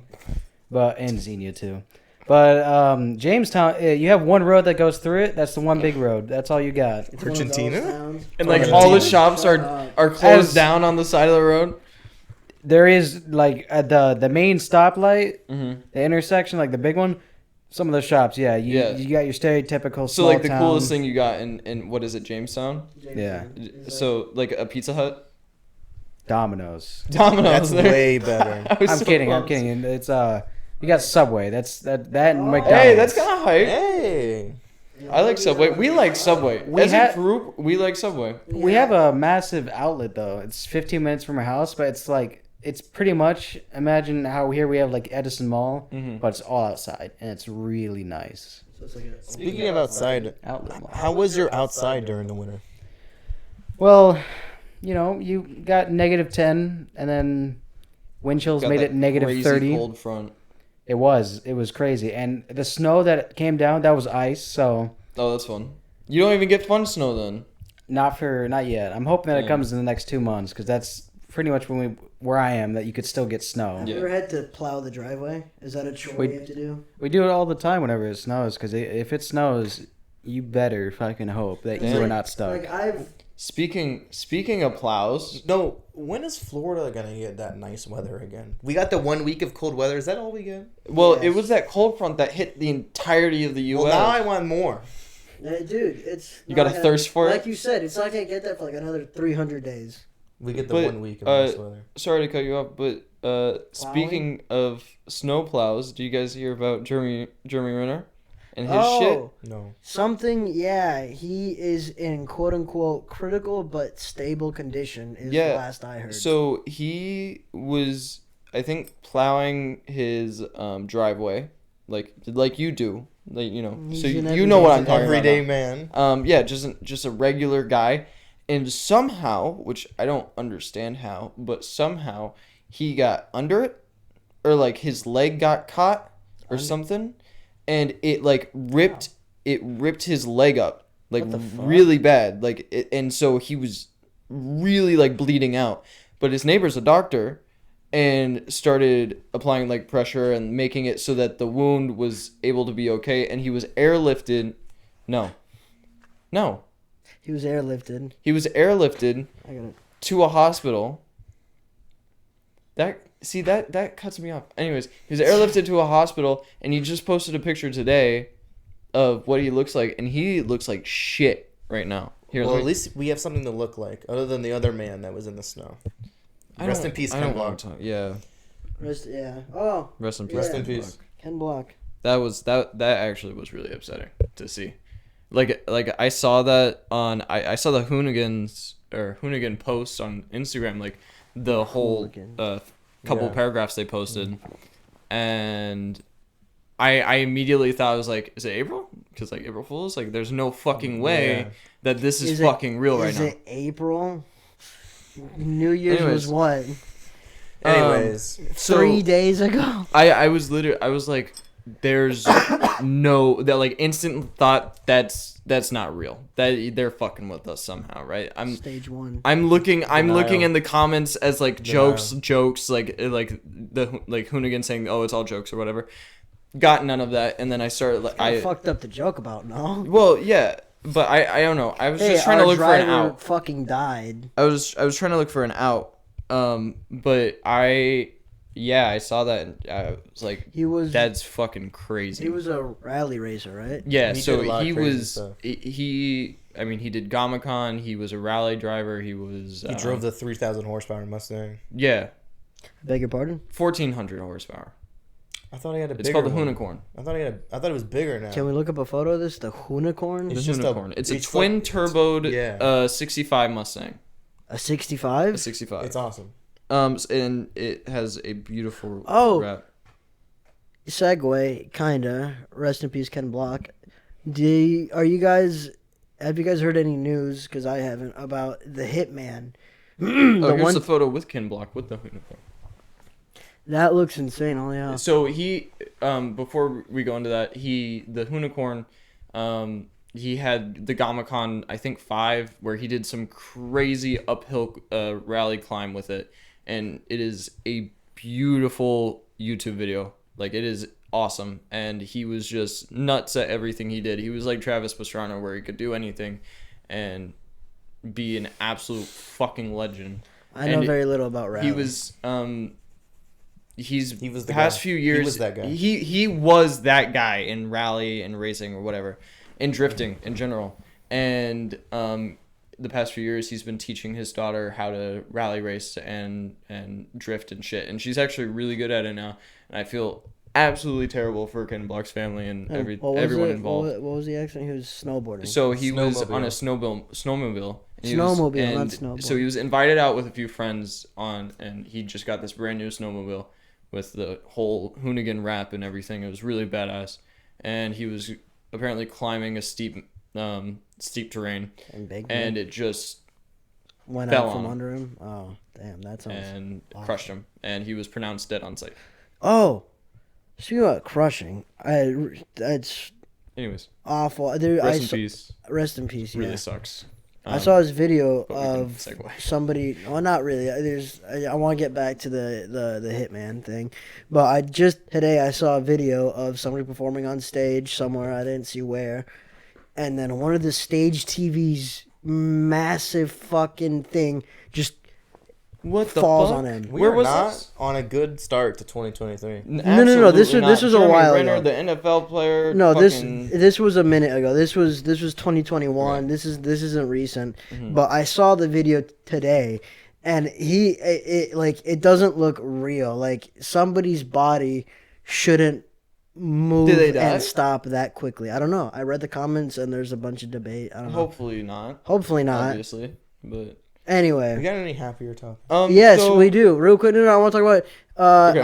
and Xenia too. But Jamestown, you have one road that goes through it. That's the one big road. That's all you got. It's one of those Argentina? towns. And like Argentina. all the shops are closed As- down on the side of the road. There is like at the main stoplight, Mm-hmm. the intersection, like the big one. Some of the shops, you Yeah. you got your stereotypical. So small like the town. coolest thing you got in what is it, Jamestown? Yeah. So like a Pizza Hut, Domino's. Domino's. That's there. way better. I was I'm so kidding. I'm close. kidding. It's you got Subway. That and McDonald's. Hey, that's kind of hype. Hey. I like Subway. We like Subway. We As ha- a group, we like Subway. We have a massive outlet though. It's 15 minutes from our house, but it's pretty much imagine how here we have like Edison Mall, Mm-hmm. but it's all outside and it's really nice. So it's like a, Speaking of outside, Outlet mall. how was your outside during the winter? Well, you got -10 and then wind chills Got made that it negative crazy 30. cold front. It was crazy. And the snow that came down, that was ice, so Oh, that's fun. You don't even get fun snow then. not yet. I'm hoping that it Yeah. comes in the next 2 months cuz that's pretty much where I am that you could still get snow. have you ever had to plow the driveway? Is that a chore We- you have to do? We do it all the time whenever it snows, because if it snows, you better fucking hope that you Yeah. are not stuck. Like I've Speaking of plows, No, when is Florida gonna get that nice weather again? We got the 1 week of cold weather. Is that all we get? well, it Yes. was that cold front that hit the entirety of the U.S. Well, now I want more. dude, it's You got a not thirst for it? Like you said, it's not gonna get that for like another 300 days. We get the But, 1 week of nice weather. Sorry to cut you off, but speaking of snow plows, do you guys hear about Jeremy Renner and his shit? No. Something, yeah, he is in quote unquote critical but stable condition is Yeah, the last I heard. So he was, I think, plowing his driveway, like you do, like He's So an you know what I'm everyday- talking Everyday about. man. Yeah, just a regular guy, and somehow, which I don't understand how, but somehow he got under it, or like his leg got caught or something, and it like ripped his leg up like What the fuck? really bad, and so he was really like bleeding out. But his neighbor's a doctor, and started applying like pressure and making it so that the wound was able to be okay, and he was airlifted. No. he was airlifted. He was airlifted I got it. to a hospital. That cuts me off. Anyways, he was airlifted to a hospital, and he just posted a picture today of what he looks like, and he looks like shit right now. Here, Well, let at me- least we have something to look like, other than the other man that was in the snow. I Rest don't- in peace, I Ken don't Block. want to talk. Yeah, Yeah. Oh, rest in peace. Rest in Ken peace. Block. Ken Block. That actually was really upsetting to see. Like I saw that on I saw the Hoonigan posts on Instagram, like the whole Hooligans. couple Yeah. paragraphs they posted, and I immediately thought, I was like, is it April? Because like April Fools, like there's no fucking way Yeah. that this is Is it- fucking real right Is now. it April? New Year's Anyways. was what? Anyways, So 3 days ago? I was like, there's no, that like instant thought that's not real, that they're fucking with us somehow, right? Stage 1. I'm looking Denial. in the comments as like Denial. jokes like Hoonigan saying, oh, it's all jokes or whatever. Got none of that, and then I started like I fucked up the joke about, no? well, yeah, but I don't know. I was Hey, just trying to our look for an driver out. fucking died. I was trying to look for an out. But I saw that, and I was like, He was that's fucking crazy. he was a rally racer, right? Yeah, He so did a lot of he crazy was stuff. he did GamaCon, he was a rally driver, he was he drove the 3,000 horsepower Mustang. yeah. Beg your pardon? 1,400 horsepower. I thought he had a bigger It's called the one. Unicorn. I thought it was bigger now. Can we look up a photo of this? The Unicorn? The It's just Unicorn. It's a it's twin like- turboed 65 Mustang. A 65? A 65. It's awesome. And it has a beautiful wrap. Segue, kinda. Rest in peace, Ken Block. Have you guys heard any news? Because I haven't, about the Hitman. Here's the photo with Ken Block with the Unicorn. That looks insane. Oh yeah. So he, before we go into that, the Unicorn, he had the Gamacon, I think 5, where he did some crazy uphill rally climb with it, and it is a beautiful YouTube video. Like, it is awesome, and he was just nuts at everything he did. He was like Travis Pastrana, where he could do anything and be an absolute fucking legend. I know very little about rally. He was He was the past guy. few years He was that guy. He was that guy in rally and racing or whatever, in drifting in general. And the past few years he's been teaching his daughter how to rally race and drift and shit, and she's actually really good at it now. And I feel absolutely terrible for Ken Block's family and everyone involved. What was the accident? He was snowboarding. So he was on a snowmobile. And he was- Snowmobile, and not snowboard. So he was invited out with a few friends and he just got this brand new snowmobile with the whole Hoonigan wrap and everything. It was really badass, and he was apparently climbing a steep terrain, and it just went fell out from on him. under him. Oh, damn, that sounds. and awful. crushed him, and he was pronounced dead on site. Oh, speaking about crushing, that's Anyways, awful. rest in peace. Rest in peace. Yeah. Really sucks. I saw his video but we can of segue. somebody. Well, not really. I want to get back to the Hitman thing, but today I saw a video of somebody performing on stage somewhere. I didn't see where, and then one of the stage TV's massive fucking thing just What the falls fuck? on him. We Where are was not this? on a good start to 2023. No. This Absolutely was not. a Jeremy while Renner, ago. the NFL player. No, fucking- this was a minute ago. This was 2021. Right. This isn't recent. Mhm. But I saw the video today, and it doesn't look real. Like, somebody's body shouldn't move Did they die? and stop that quickly. I don't know. I read the comments and there's a bunch of debate. I don't know. Hopefully not. Hopefully not. Obviously, but Anyway. We got any happier topics? Yes, so- we do. Real quick, no, I want to talk about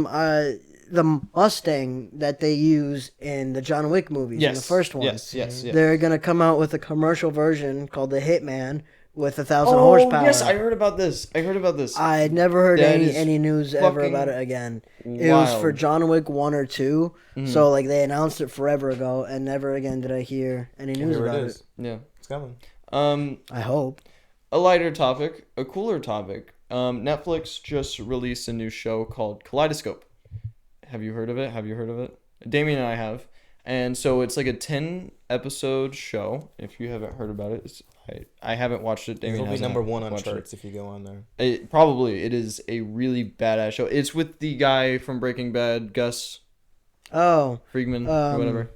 Okay. the Mustang that they use in the John Wick movies. In the first one. Yes. They're gonna come out with a commercial version called the Hitman with 1,000 Oh horsepower. yes, I heard about this. I had never heard That is any news ever fucking about it again. It was for wild. John Wick 1 or 2, Mhm. so like they announced it forever ago, and never again did I hear any news Here about it it. is. Yeah. It's coming. I hope. A lighter topic, a cooler topic. Netflix just released a new show called Kaleidoscope. Have you heard of it? Damien and I have. And so it's like a 10 episode show. If you haven't heard about it, I haven't watched it. Damien It'll be hasn't number 1 on watched charts if you go on there. It is a really badass show. It's with the guy from Breaking Bad, Gus Oh, Friedman, or whatever.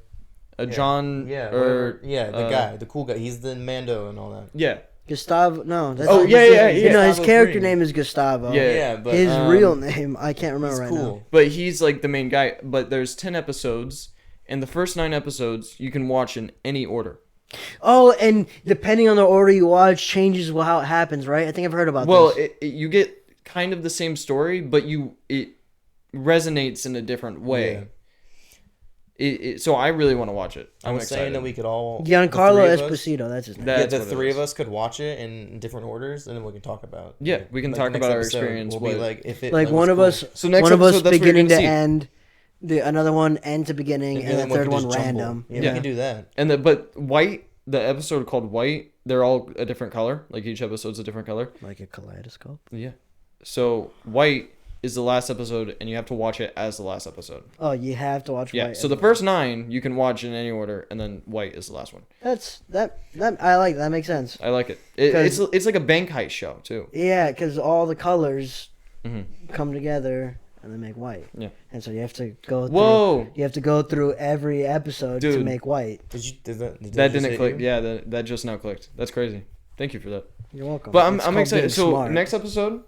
John. Yeah, or the guy, the cool guy. He's the Mando and all that. yeah. Gustavo. No, that's Oh, not- yeah. You know, his Gustavo character Fring. name is Gustavo. Yeah. Yeah, but His um, real name, I can't remember he's right cool. now. But he's like the main guy. But there's 10 episodes, and the first 9 episodes you can watch in any order. Oh, and depending on the order you watch, changes how it happens, right? I think I've heard about Well, this. you get kind of the same story, but it resonates in a different way. Yeah. So I really want to watch it. I was saying that we could all Giancarlo the three of us- Esposito, that's his name. That's the what it three is. of us could watch it in different orders, and then we can talk about. Yeah, we can talk next about our episode, experience, We'll be what- like, if it Like was one of cool. us, So next one of us episode, that's what you're beginning to gonna see. end, another one end to beginning, and then the we third could one just jumble. random. Yeah, Yeah. we can do that. But White, the episode called White, they're all a different color. Like each episode's a different color. Like a kaleidoscope. Yeah. So White is the last episode, and you have to watch it as the last episode. Oh, you have to watch. Yeah. White So the as first 9 you can watch in any order, and then White is the last one. well. That I like. That makes sense. I like it. 'Cause- It's like a bank heist show too. Yeah, because all the colors Mhm. come together and they make white. Yeah. And so you have to go. Whoa. You have to go through every episode to Dude. make white. Did That just didn't hit click. you? Yeah, that just now clicked. That's crazy. Thank you for that. You're welcome. But It's I'm called excited. being So smart. next episode,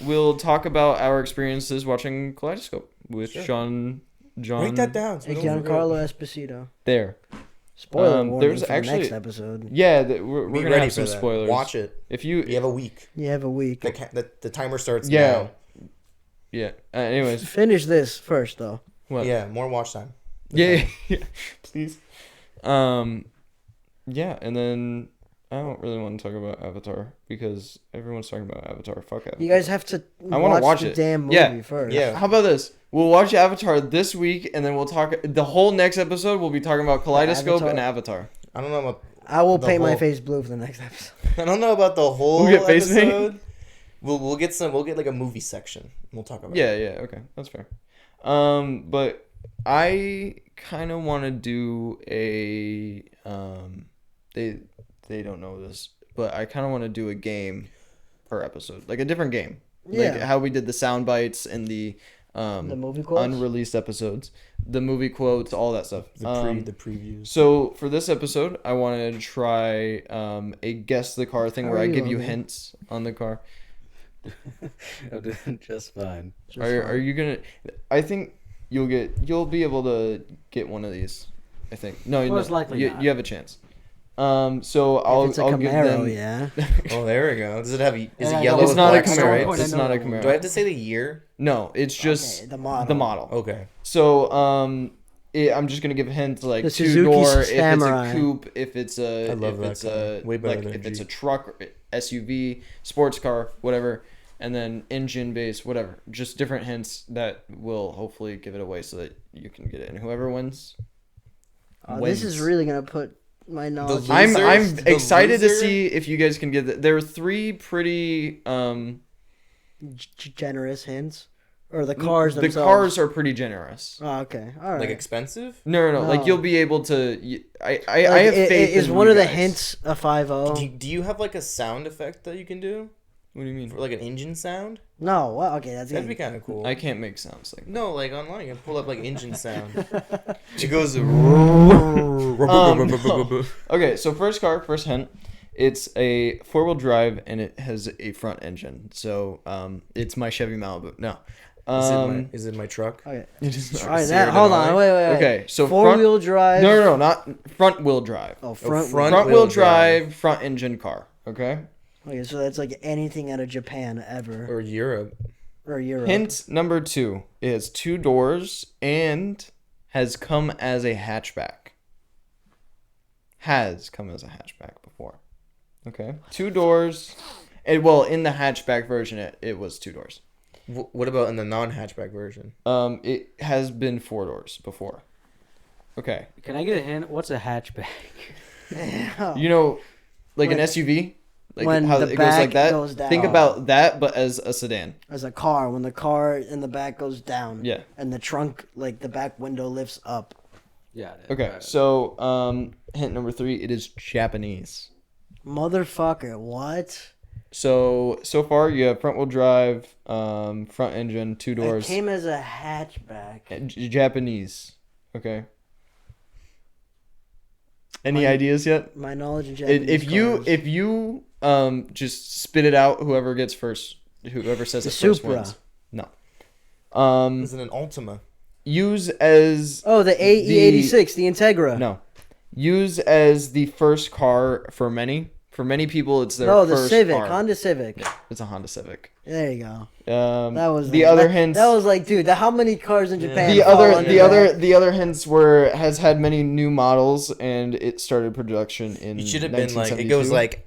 we'll talk about our experiences watching Kaleidoscope with John. Write that down. So Hey, we don't forget. Giancarlo Esposito. There. Spoiler warning there's for actually- the next episode. Yeah, we're Be gonna ready have some for that. spoilers. Watch it. If you, You have a week. You have a week. The timer starts Yeah. now. yeah. Anyways, Finish this first, though. what? Yeah, more watch time. Yeah, please. Yeah, and then I don't really want to talk about Avatar because everyone's talking about Avatar. Fuck Avatar. You guys have to I wanna watch the it. damn movie Yeah. first. Yeah. How about this? We'll watch Avatar this week, and then we'll talk. The whole next episode, we'll be talking about Kaleidoscope and Avatar. I don't know about. I will The paint my whole- face blue for the next episode. I don't know about the whole We'll get face paint? episode. We'll get some. We'll get like a movie section. We'll talk about. Yeah, it. yeah, okay, that's fair. But I kind of want to do a they don't know this, but I kind of want to do a game per episode, like a different game, like Yeah. how we did the sound bites and the movie quotes? unreleased episodes, the movie quotes, all that stuff. The previews. So for this episode, I wanted to try a guess the car thing How where are I you, give you Logan? hints on the car. I'm doing just fine. Are you gonna? I think you'll be able to get one of these. I think no, Most no, likely you, not. you have a chance. So I'll If it's a I'll give Camaro, them. yeah. Oh, there we go. Does it have? Is Yeah, it yellow? It's with not a black Camaro. stripes? It's not a Camaro. Do I have to say the year? No, it's just Okay, the model. The model. Okay. So I'm just gonna give hints like The 2-door, Suzuki if Samurai. it's a coupe, if it's a I love if that it's car. a Way better like than a if it's a Jeep. truck, or SUV, sports car, whatever, and then engine base, whatever. Just different hints that will hopefully give it away so that you can get it, and whoever wins. This is wins. really gonna put my knowledge. The I'm Losers? The excited to loser? see if you guys can get it. There are three pretty Generous hints, or the cars the themselves. cars are pretty generous. Oh, okay, all right. Like expensive? No, No. like you'll be able to. I Like, have faith. Is in one you of the guys. hints a 5-0? Do you have like a sound effect that you can do? What do you mean? For like an engine sound? No. Well, okay, that's That'd be good. kind of cool. I can't make sounds like. No, like online, you can pull up like engine sound. It goes. Okay, so first hint. It's a 4-wheel drive and it has a front engine. So it's my Chevy Malibu. No. Is it my truck? Okay. It is not. All right. Sierra Hold on. Denali? Wait. Okay, so 4-wheel drive. No, not front wheel drive. Oh, front. front- Front wheel wheel drive. drive, front engine car. Okay. Okay, so that's like anything out of Japan ever Or Europe? or Europe. Hint number 2 is 2 doors and has come as a hatchback. Has come as a hatchback before. Okay. 2 doors. And, well, in the hatchback version, it was 2 doors. What about in the non-hatchback version? It has been 4 doors before. Okay. Can I get a hint? What's a hatchback? You know, like When- an SUV? Like when how the it goes like back that? goes down. Think about that, but as a sedan. As a car, when the car in the back goes down. Yeah. And the trunk, like the back window, lifts up. Yeah. Okay, so hint number 3, it is Japanese. Motherfucker, what? So far you have front wheel drive, front engine, 2 It doors, came as a hatchback. Japanese. Okay. Any ideas yet? My knowledge of Japanese If you just spit it out, whoever gets first, whoever says The it first Supra. wins. No. Is it an Altima? Use as Oh, the AE86, the Integra. no. Use as the first car for many. For many people, it's their No, the first Civic, car. Honda Civic. It's a Honda Civic. There you go. That was the other that, hints. That was like, dude, how many cars in Japan? the fall other under that? the other hints were has had many new models and it started production in. It should have been like it 1972. goes like.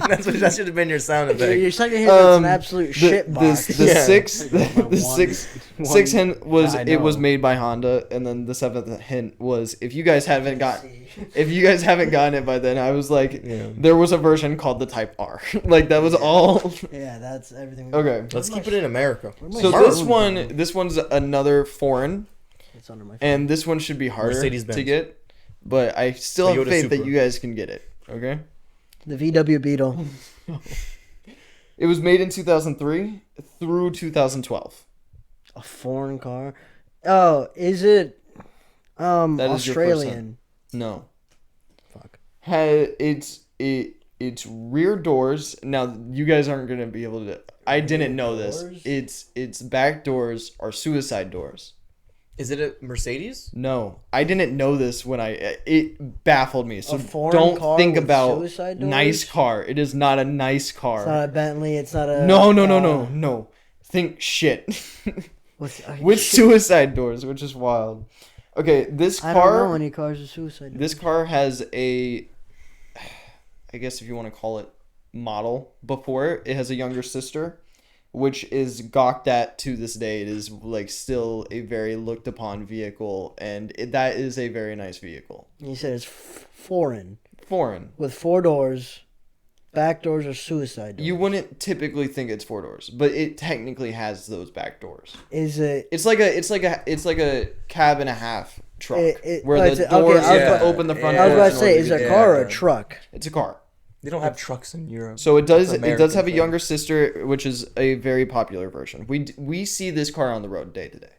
that should have been your sound effect. Your second hint was an Um, absolute shit box. The Yeah. sixth hint was I it was know. made by Honda, and then the 7th hint was if you guys haven't gotten it by then, I was like, Yeah. there was a version called the Type R. Like that was all. Yeah, that's everything. Okay. Let's keep it in America. So America. this one's another foreign, It's under my. and this one should be harder Mercedes-Benz. to get, but I still have Toyota faith that Supra. you guys can get it. Okay. The VW Beetle. It was made in 2003 through 2012. A foreign car. Oh, is it? That is your first Australian. No. Fuck. It Its rear doors. Now you guys aren't gonna be able to. I didn't know this. Doors? Its back doors are suicide doors. Is it a Mercedes? No, I didn't know this when it baffled me. So foreign don't car think with about suicide doors? nice car. It is not a nice car. It's not a Bentley. It's not a. No. Think shit. With suicide doors, which is wild. Okay, this car. I don't know any cars with suicide doors. This car has a, I guess if you want to call it model before it. It has a younger sister, which is gawked at to this day. It is like still a very looked upon vehicle, and that is a very nice vehicle. You said it's foreign. Foreign. With 4 doors. Back doors are suicide doors. You wouldn't typically think it's 4 doors, but it technically has those back doors. Is it? It's like a cab and a half truck where oh, the doors open the front. I was doors about to say, is it a car or a truck? It's a car. They don't have trucks in Europe. So it does American have a thing. younger sister, which is a very popular version. We see this car on the road day to day.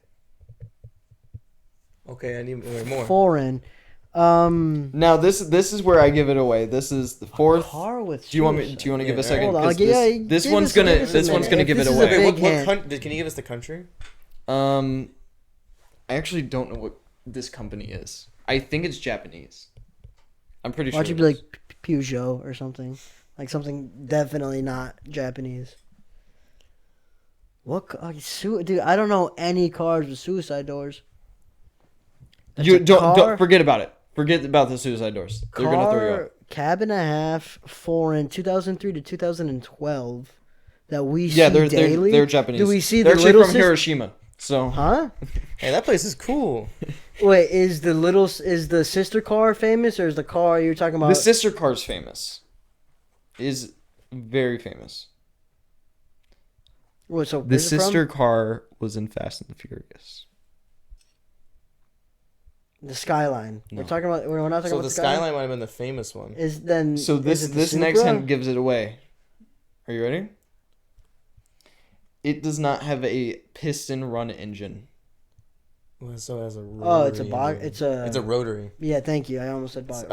Okay, I need more. Foreign. Now this is where I give it away. This is the fourth. Car with. Do you want to give a second? Hold on, 'Cause this give one's us- gonna give us a minute. give If it this is a away. big Can you give us the country? I actually don't know what this company is. I think it's Japanese. I'm pretty sure. Why don't you it be like is. Peugeot or something? Like something definitely not Japanese. What? Dude, I don't know any cars with suicide doors. That's You a don't car? forget about it. Forget about the suicide doors. They're gonna throw you off. Cab and a half, foreign, 2003 to 2012. That we Yeah, see they're daily. they're Japanese. Do we see they're the actually little from sis- Hiroshima. So Huh? Hey, that place is cool. Wait, is the sister car famous, or is the car you're talking about? the sister car's famous. Is very famous. What, so The where's it from? sister car was in Fast and the Furious. The Skyline. No. We're talking about. We're not talking So about the Skyline might have been the famous one. Is then. So is it the this next Supra? hint gives it away. Are you ready? It does not have a piston run engine. Well, so it has a rotary Oh, it's a box. engine. It's a rotary. Yeah, thank you. I almost said box.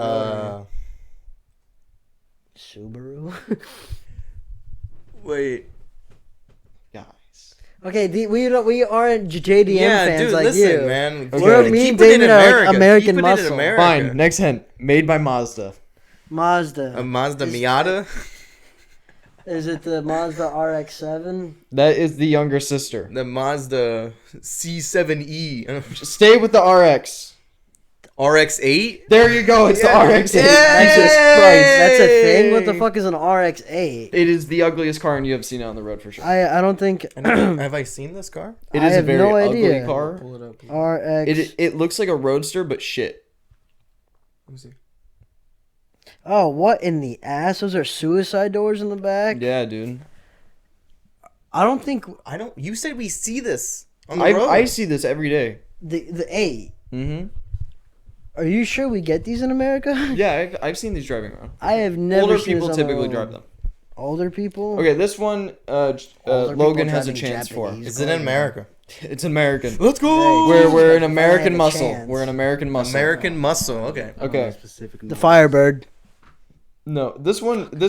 Subaru. Wait. Guys. Okay, we aren't JDM Yeah, fans dude, like listen, you. man. We're Keep me and it in Damon are like America. American Keep it in muscle. America. Fine. Next hint. Made by Mazda. Mazda. A Mazda Is- Miata. Is it the Mazda RX-7? That is the younger sister. The Mazda C7E. Stay with the RX. RX-8. There you go. It's Yeah. the RX. Yeah. Jesus Christ. That's a thing. What the fuck is an RX-8? It is the ugliest car you have seen on the road for sure. I don't think Have I seen this car? It I is a have very no ugly idea. car. Pull it up. RX. It looks like a roadster, but shit. Let me see. Oh, what in the ass? Those are suicide doors in the back. Yeah, dude. I don't think I don't. You said we see this on the I road. I see this every day. the 8. Mm-hmm. Are you sure we get these in America? Yeah, I've seen these driving around. I have never Older seen people this on the typically road. drive them. Older people. Okay, this one, Older people Logan has a driving chance Japanese. Is it in America? It's American. Let's go. Hey, We're an If I American had a muscle. chance. We're an American muscle. American Muscle. Okay. Okay. The Firebird. No, this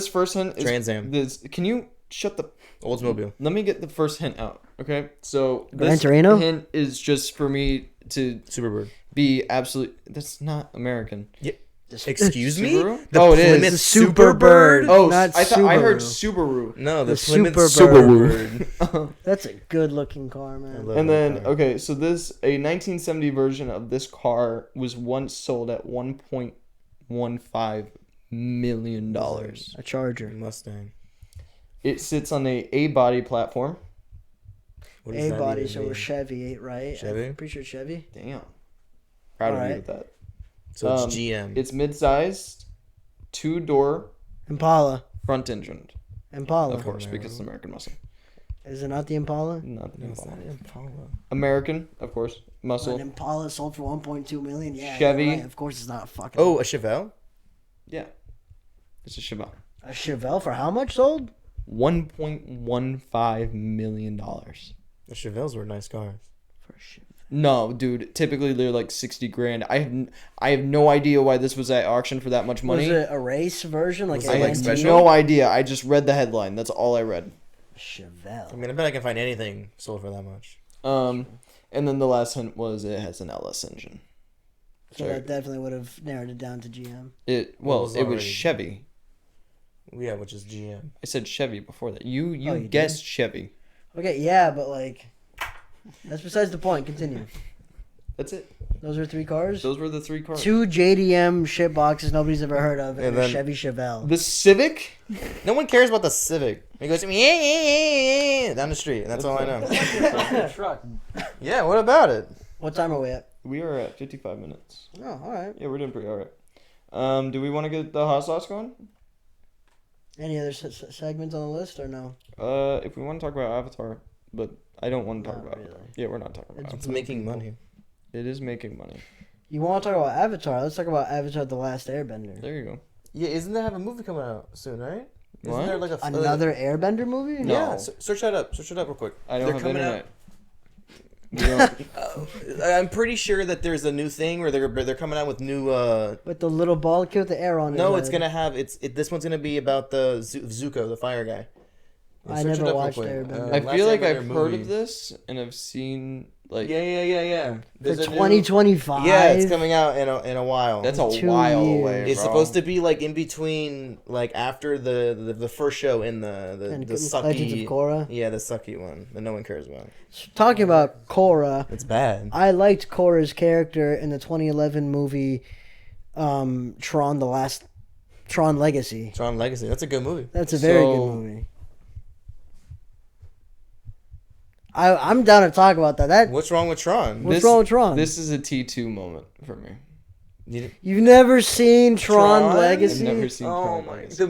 first hint is Trans Am. This, can you shut the? Oldsmobile. Let me get the first hint out. Okay, so Gran this Torino? hint is just for me to Superbird. be absolute. That's not American. Excuse me? Subaru? The Oh, it is. Plymouth The Superbird. Superbird? Oh, Not I heard Subaru. Subaru. No, the The Plymouth Superbird. Subaru. That's a good looking car, man. love And that then car. okay, so a 1970 version of this car was once sold at $1.15 million. A Charger. Mustang. It sits on a body platform. What does A that body, even so mean? we're Chevy, right? Chevy? I'm pretty sure Chevy. Damn. Proud of you Alright. with that. So it's GM. It's mid-sized, 2-door, Impala. front engined, Impala. of course, because it's American muscle. Is it not the Impala? Not the No, it's Impala. not Impala. American, of course, muscle. An Impala sold for 1.2 million. Yeah, Chevy. you're right. Of course, it's not fucking. Oh, a Chevelle? Yeah, it's a Chevelle. A Chevelle for how much sold? $1.15 million. The Chevelles were nice cars. For a Chevelle. No, dude. Typically they're like 60 grand. I have no idea why this was at auction for that much money. Was it a race version? Like Was I it, like, have special? no idea. I just read the headline. That's all I read. Chevelle. I mean, I bet I can find anything sold for that much. And then the last hint was it has an LS engine. So that definitely would have narrowed it down to GM. It was already- Chevy. Yeah, which is GM. I said Chevy before that. You you guessed Chevy. Okay, yeah, but like, that's besides the point. Continue. That's it. Those are 3 cars. Those were the 3 cars. 2 JDM shit boxes nobody's ever heard of, and And a then- Chevy Chevelle. The Civic. No one cares about the Civic. He goes yeah, down the street. That's all I know. Truck. Yeah, what about it? What time are we at? We are at 55 minutes. Oh, all right. Yeah, we're doing pretty all right. Do we want to get the hot sauce going? Any other segments on the list or no? If we want to talk about Avatar, but I don't want to talk Not about really. Avatar. Yeah, we're not talking about It's Avatar. making money. It is making money. You want to talk about Avatar? Let's talk about Avatar: The Last Airbender. There you go. Yeah, isn't there have a movie coming out soon, right? Isn't What? there like a Another Airbender movie? No. Yeah, search that up. Search it up real quick. I don't They're have coming internet. We don't- I'm pretty sure that there's a new thing where they're coming out with new. With the little ball kid with the arrow on it. No, it's gonna have this one's gonna be about the Zuko, the fire guy. Yeah, I search never it up real watched quick. Airbender. I Last feel like Airbender I've heard movie. of this and I've seen like Yeah. For There's a new- 2025. Yeah, it's coming out in a while. that's a 2 while years. away. It's bro. supposed to be like in between, like after the first show in the And sucky. Legends of Korra. Yeah, the sucky one that no one cares about. Talking about Korra, It's bad. I liked Korra's character in the 2011 movie Tron Legacy. Tron Legacy. That's a good movie. That's a very So- good movie. I'm down to talk about that. What's wrong with Tron? What's wrong with Tron? This is a T2 moment for me. You've never seen Tron, Tron? Legacy? I've never seen Oh Tron my! Legacy.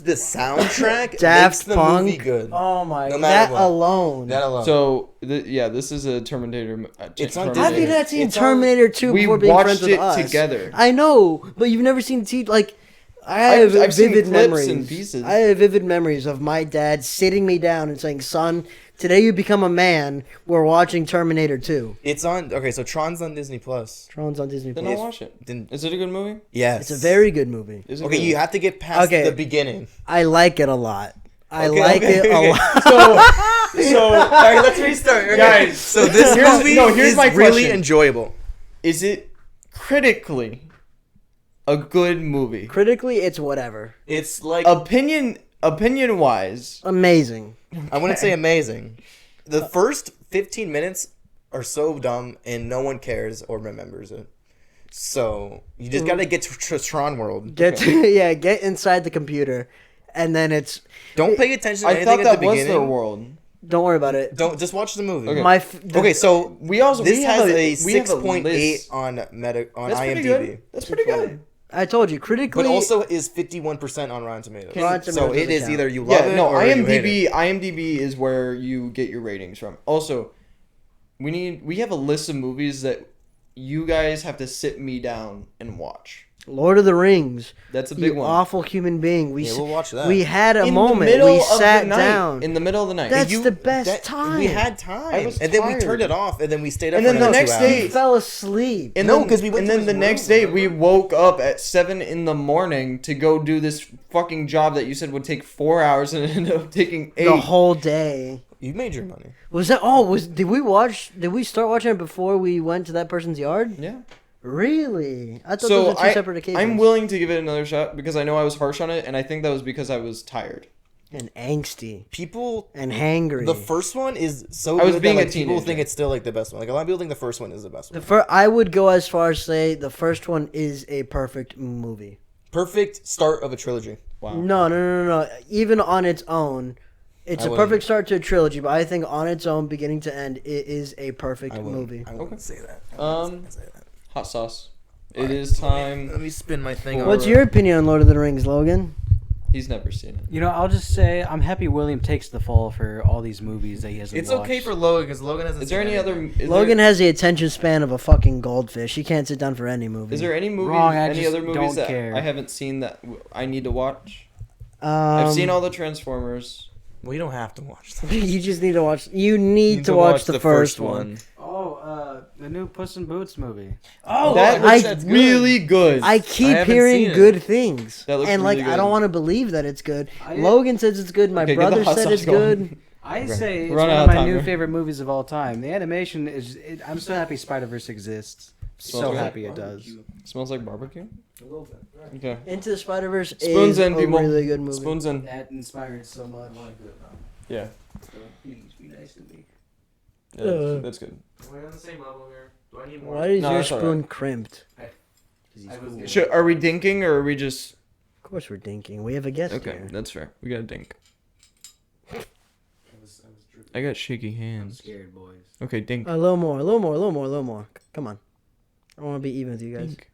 The soundtrack Daft makes the Punk. movie good. Oh my! No matter that what. alone. That alone. So this is a Terminator. It's on Have Disney. you not seen It's on- Terminator 2 We before being friends watched with it us? together. I know, but you've never seen like. I have I've seen vivid clips memories. and pieces. I have vivid memories of my dad sitting me down and saying, "Son, today you become a man. We're watching Terminator 2." It's on. Okay, so Tron's on Disney Plus. Tron's on Disney Then Plus. I'll watch it. Then Is it a good movie? yes, It's a very good movie. Is it okay. good? You have to get past Okay. the beginning. I like it a lot. I Okay, like okay, it a okay. lot. So All right, let's restart. Okay. Guys, so this here's- movie no, here's is my really question. enjoyable. is it critically a good movie? Critically, it's whatever. It's like Opinion wise, Amazing. I wouldn't say amazing. The first 15 minutes are so dumb and no one cares or remembers it. So you just gotta get to Tron World. Get get inside the computer, and then it's. Don't pay attention to I anything thought at that the was beginning. their world. Don't worry about it. Don't just watch the movie. Okay. Okay, so We also this we has have a we have a 6.8 list. on That's IMDb, pretty good. That's pretty good. I told you critically. but also is 51% on Rotten Tomatoes. Rotten So Tomatoes it is doesn't either you love Yeah, it no. or you hate it. IMDb is where you get your ratings from. Also, we have a list of movies that you guys have to sit me down and watch. Lord of the Rings. That's a big You one. awful human being. We Yeah, we'll watch that. we had a In moment. the middle We of sat the night. down. In the middle of the night. That's the best that- time. We had time. I was and then we tired. turned it off and then we stayed up And for then the another next 2 day- He fell asleep. And No, then- 'cause we went and to then his the room, next day we remember? woke up at 7 in the morning to go do this fucking job that you said would take 4 hours and it ended up taking 8. The whole day. You made your money. Was that? Oh, did we start watching it before we went to that person's yard? Yeah. Really? I thought those So were two separate occasions. I'm willing to give it another shot because I know I was harsh on it, and I think that was because I was tired. And angsty People, and hangry. the first one is so I was good being that a like, people teenager. think it's still like the best one. Like a lot of people think the first one is the best one. I would go as far as say the first one is a perfect movie. Perfect start of a trilogy. Wow. No. Even on its own, it's I a wouldn't- perfect start to a trilogy. But I think on its own, beginning to end, it is a perfect movie. I wouldn't say that. Say that. Hot sauce. It is time. Let me spin my thing. What's over. your opinion on Lord of the Rings, Logan? He's never seen it. You know, I'll just say I'm happy William takes the fall for all these movies that he hasn't It's watched. okay for Logan because Logan hasn't. Is there seen any other? anything. Logan has the attention span of a fucking goldfish. He can't sit down for any movie. Is there any movies? Wrong, I any just other movies don't that care. I haven't seen that I need to watch? I've seen all the Transformers. Well, you don't have to watch them. You just need to watch. You need to watch the first one. Oh, the new Puss in Boots movie. Oh, That that's looks really good. I keep haven't hearing seen it. good things, That looks and like really I don't good. want to believe that it's good. I- Logan says it's good. My Okay, get the brother hot said sauce it's going. good. I say it's We're one running of out my of time new here. favorite movies of all time. The animation is. I'm so happy Spider-Verse exists. So Smells happy it does. Smells like barbecue. Okay. Into the Spider Verse Spoons is in, a people. really good movie. Spoons in. That inspired so much. Yeah. So please be nice to me. Yeah, that's good. Are we on the same level here? Do I need more? Why is No, your that's all spoon crimped? Are we dinking or are we just? Of course we're dinking. We have a guest Okay, here. that's fair. We got to dink. I got shaky hands. Scared boys. Okay, dink. A little more, a little more, a little more, a little more. Come on. I want to be even with you guys. Dink.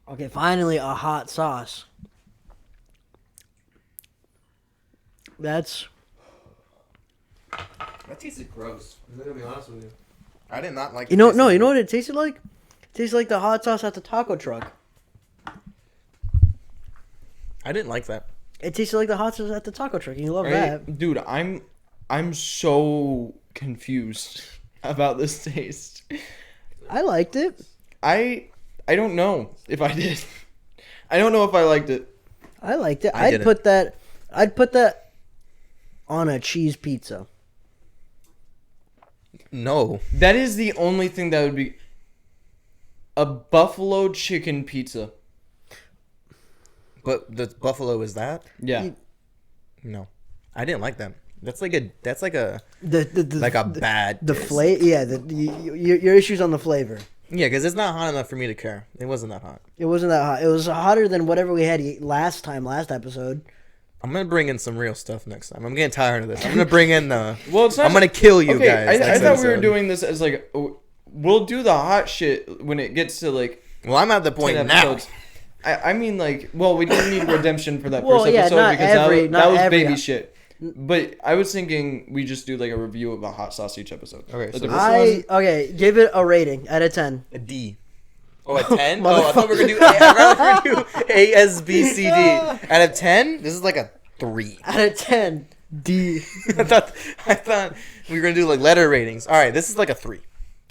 Okay, finally a hot sauce. That's That tasted gross. I'm gonna be honest with you. I did not like. you know no, you know what it tasted like? It tasted like the hot sauce at the taco truck. I didn't like that. It tasted like the hot sauce at the taco truck. And you love that. Dude, I'm so confused about this taste. I liked it. I don't know if I did. I don't know if I liked it. I liked it. I didn't. I'd put that on a cheese pizza. No. That is the only thing that would be a buffalo chicken pizza. But the buffalo is that? Yeah. No. I didn't like that. That's like a The like a bad the taste. flavor. Yeah, your issues on the flavor. Yeah, because it's not hot enough for me to care. It wasn't that hot. It wasn't that hot. It was hotter than whatever we had last episode. I'm gonna bring in some real stuff next time. I'm getting tired of this. I'm gonna bring in the. Well, it's not. I'm gonna kill you okay, guys. I next thought we were episode. doing this as like we'll do the hot shit when it gets to like Well, I'm at the 10 point now. episodes. I mean, like, well, we didn't need redemption for that Well, first yeah, episode not because every- that not was every- baby shit. But I was thinking we just do like a review of a hot sauce each episode. Okay, Like so the first Okay, give it a rating out of 10. A D. Oh, a 10? Oh, I thought we were gonna do. I thought we were gonna do A, S, B, C, D. Out of 10, this is like a 3. Out of 10, D. I thought we were gonna do like letter ratings. All right, this is like a 3.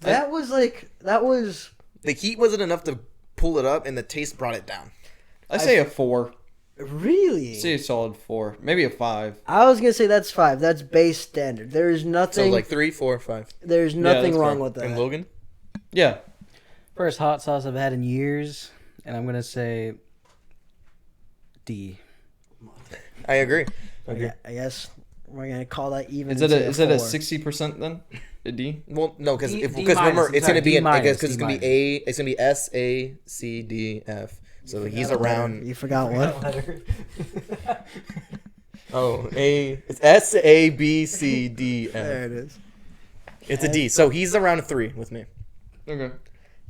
That was The heat wasn't enough to pull it up, and the taste brought it down. I say a 4. really. I say a solid 4, maybe a 5. I was gonna say that's 5. That's base standard. There is So nothing. like 3, 4, 5. There's nothing that's wrong fair. with that. And Logan? Yeah. First hot sauce I've had in years, and I'm gonna say D. I agree. Okay, I guess we're gonna call that even. Is that a to is that a 4. 60% then? A D? Well, no, because D remember minus, it's I'm gonna sorry, be D an minus, because it's D gonna be A. It's gonna be S A C D F. So he's around. You forgot what? Oh, A. It's S A B C D There F. it is. It's a D. So he's around a 3 with me. Okay.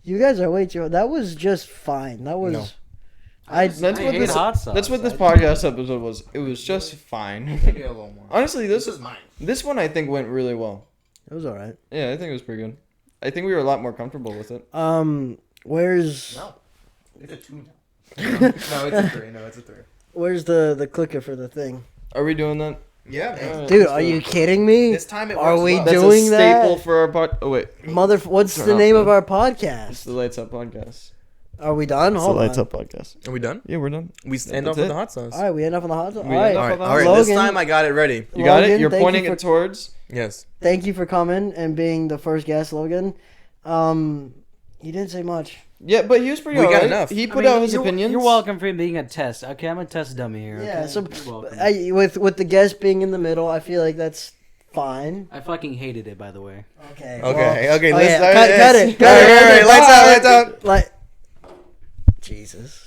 You guys are way too. That was just fine. That was. No. That's I what hate this hot sauce. that's what this podcast episode was. It was just fine. Maybe a little more. Honestly, This is mine. this one I think went really well. It was all right. Yeah, I think it was pretty good. I think we were a lot more comfortable with it. Where's No, it's a 2 now. No, it's a 3. No, it's a 3. where's the clicker for the thing? Are we doing that? Yeah, Alright, Dude, let's are do you it. kidding me? This time it Are works we well. That's doing a that? staple for our pod. Oh wait, What's Turn the off name the- of our it's podcast? the Lights Up podcast. Are we done? Hold on. podcast. Are we done? Yeah, we're done. We end That's off with it. the hot sauce. All right, we end up on the hot sauce. All We right. end All up right, on all right. Logan. This time I got it ready. You got Logan, it. You're thank you pointing for- it towards. Yes. Thank you for coming and being the first guest, Logan. He didn't say much. Yeah, but he was pretty. We got alright. enough. He put out his opinions. You're welcome for being a test. Okay, I'm a test dummy here. Yeah. okay? So You're welcome. with the guest being in the middle, I feel like that's fine. I fucking hated it, by the way. Okay. Okay. Okay. Oh, Let's yeah, start cut this. it. All right, all right, Okay, lights out. bye. Lights out. Like, Jesus.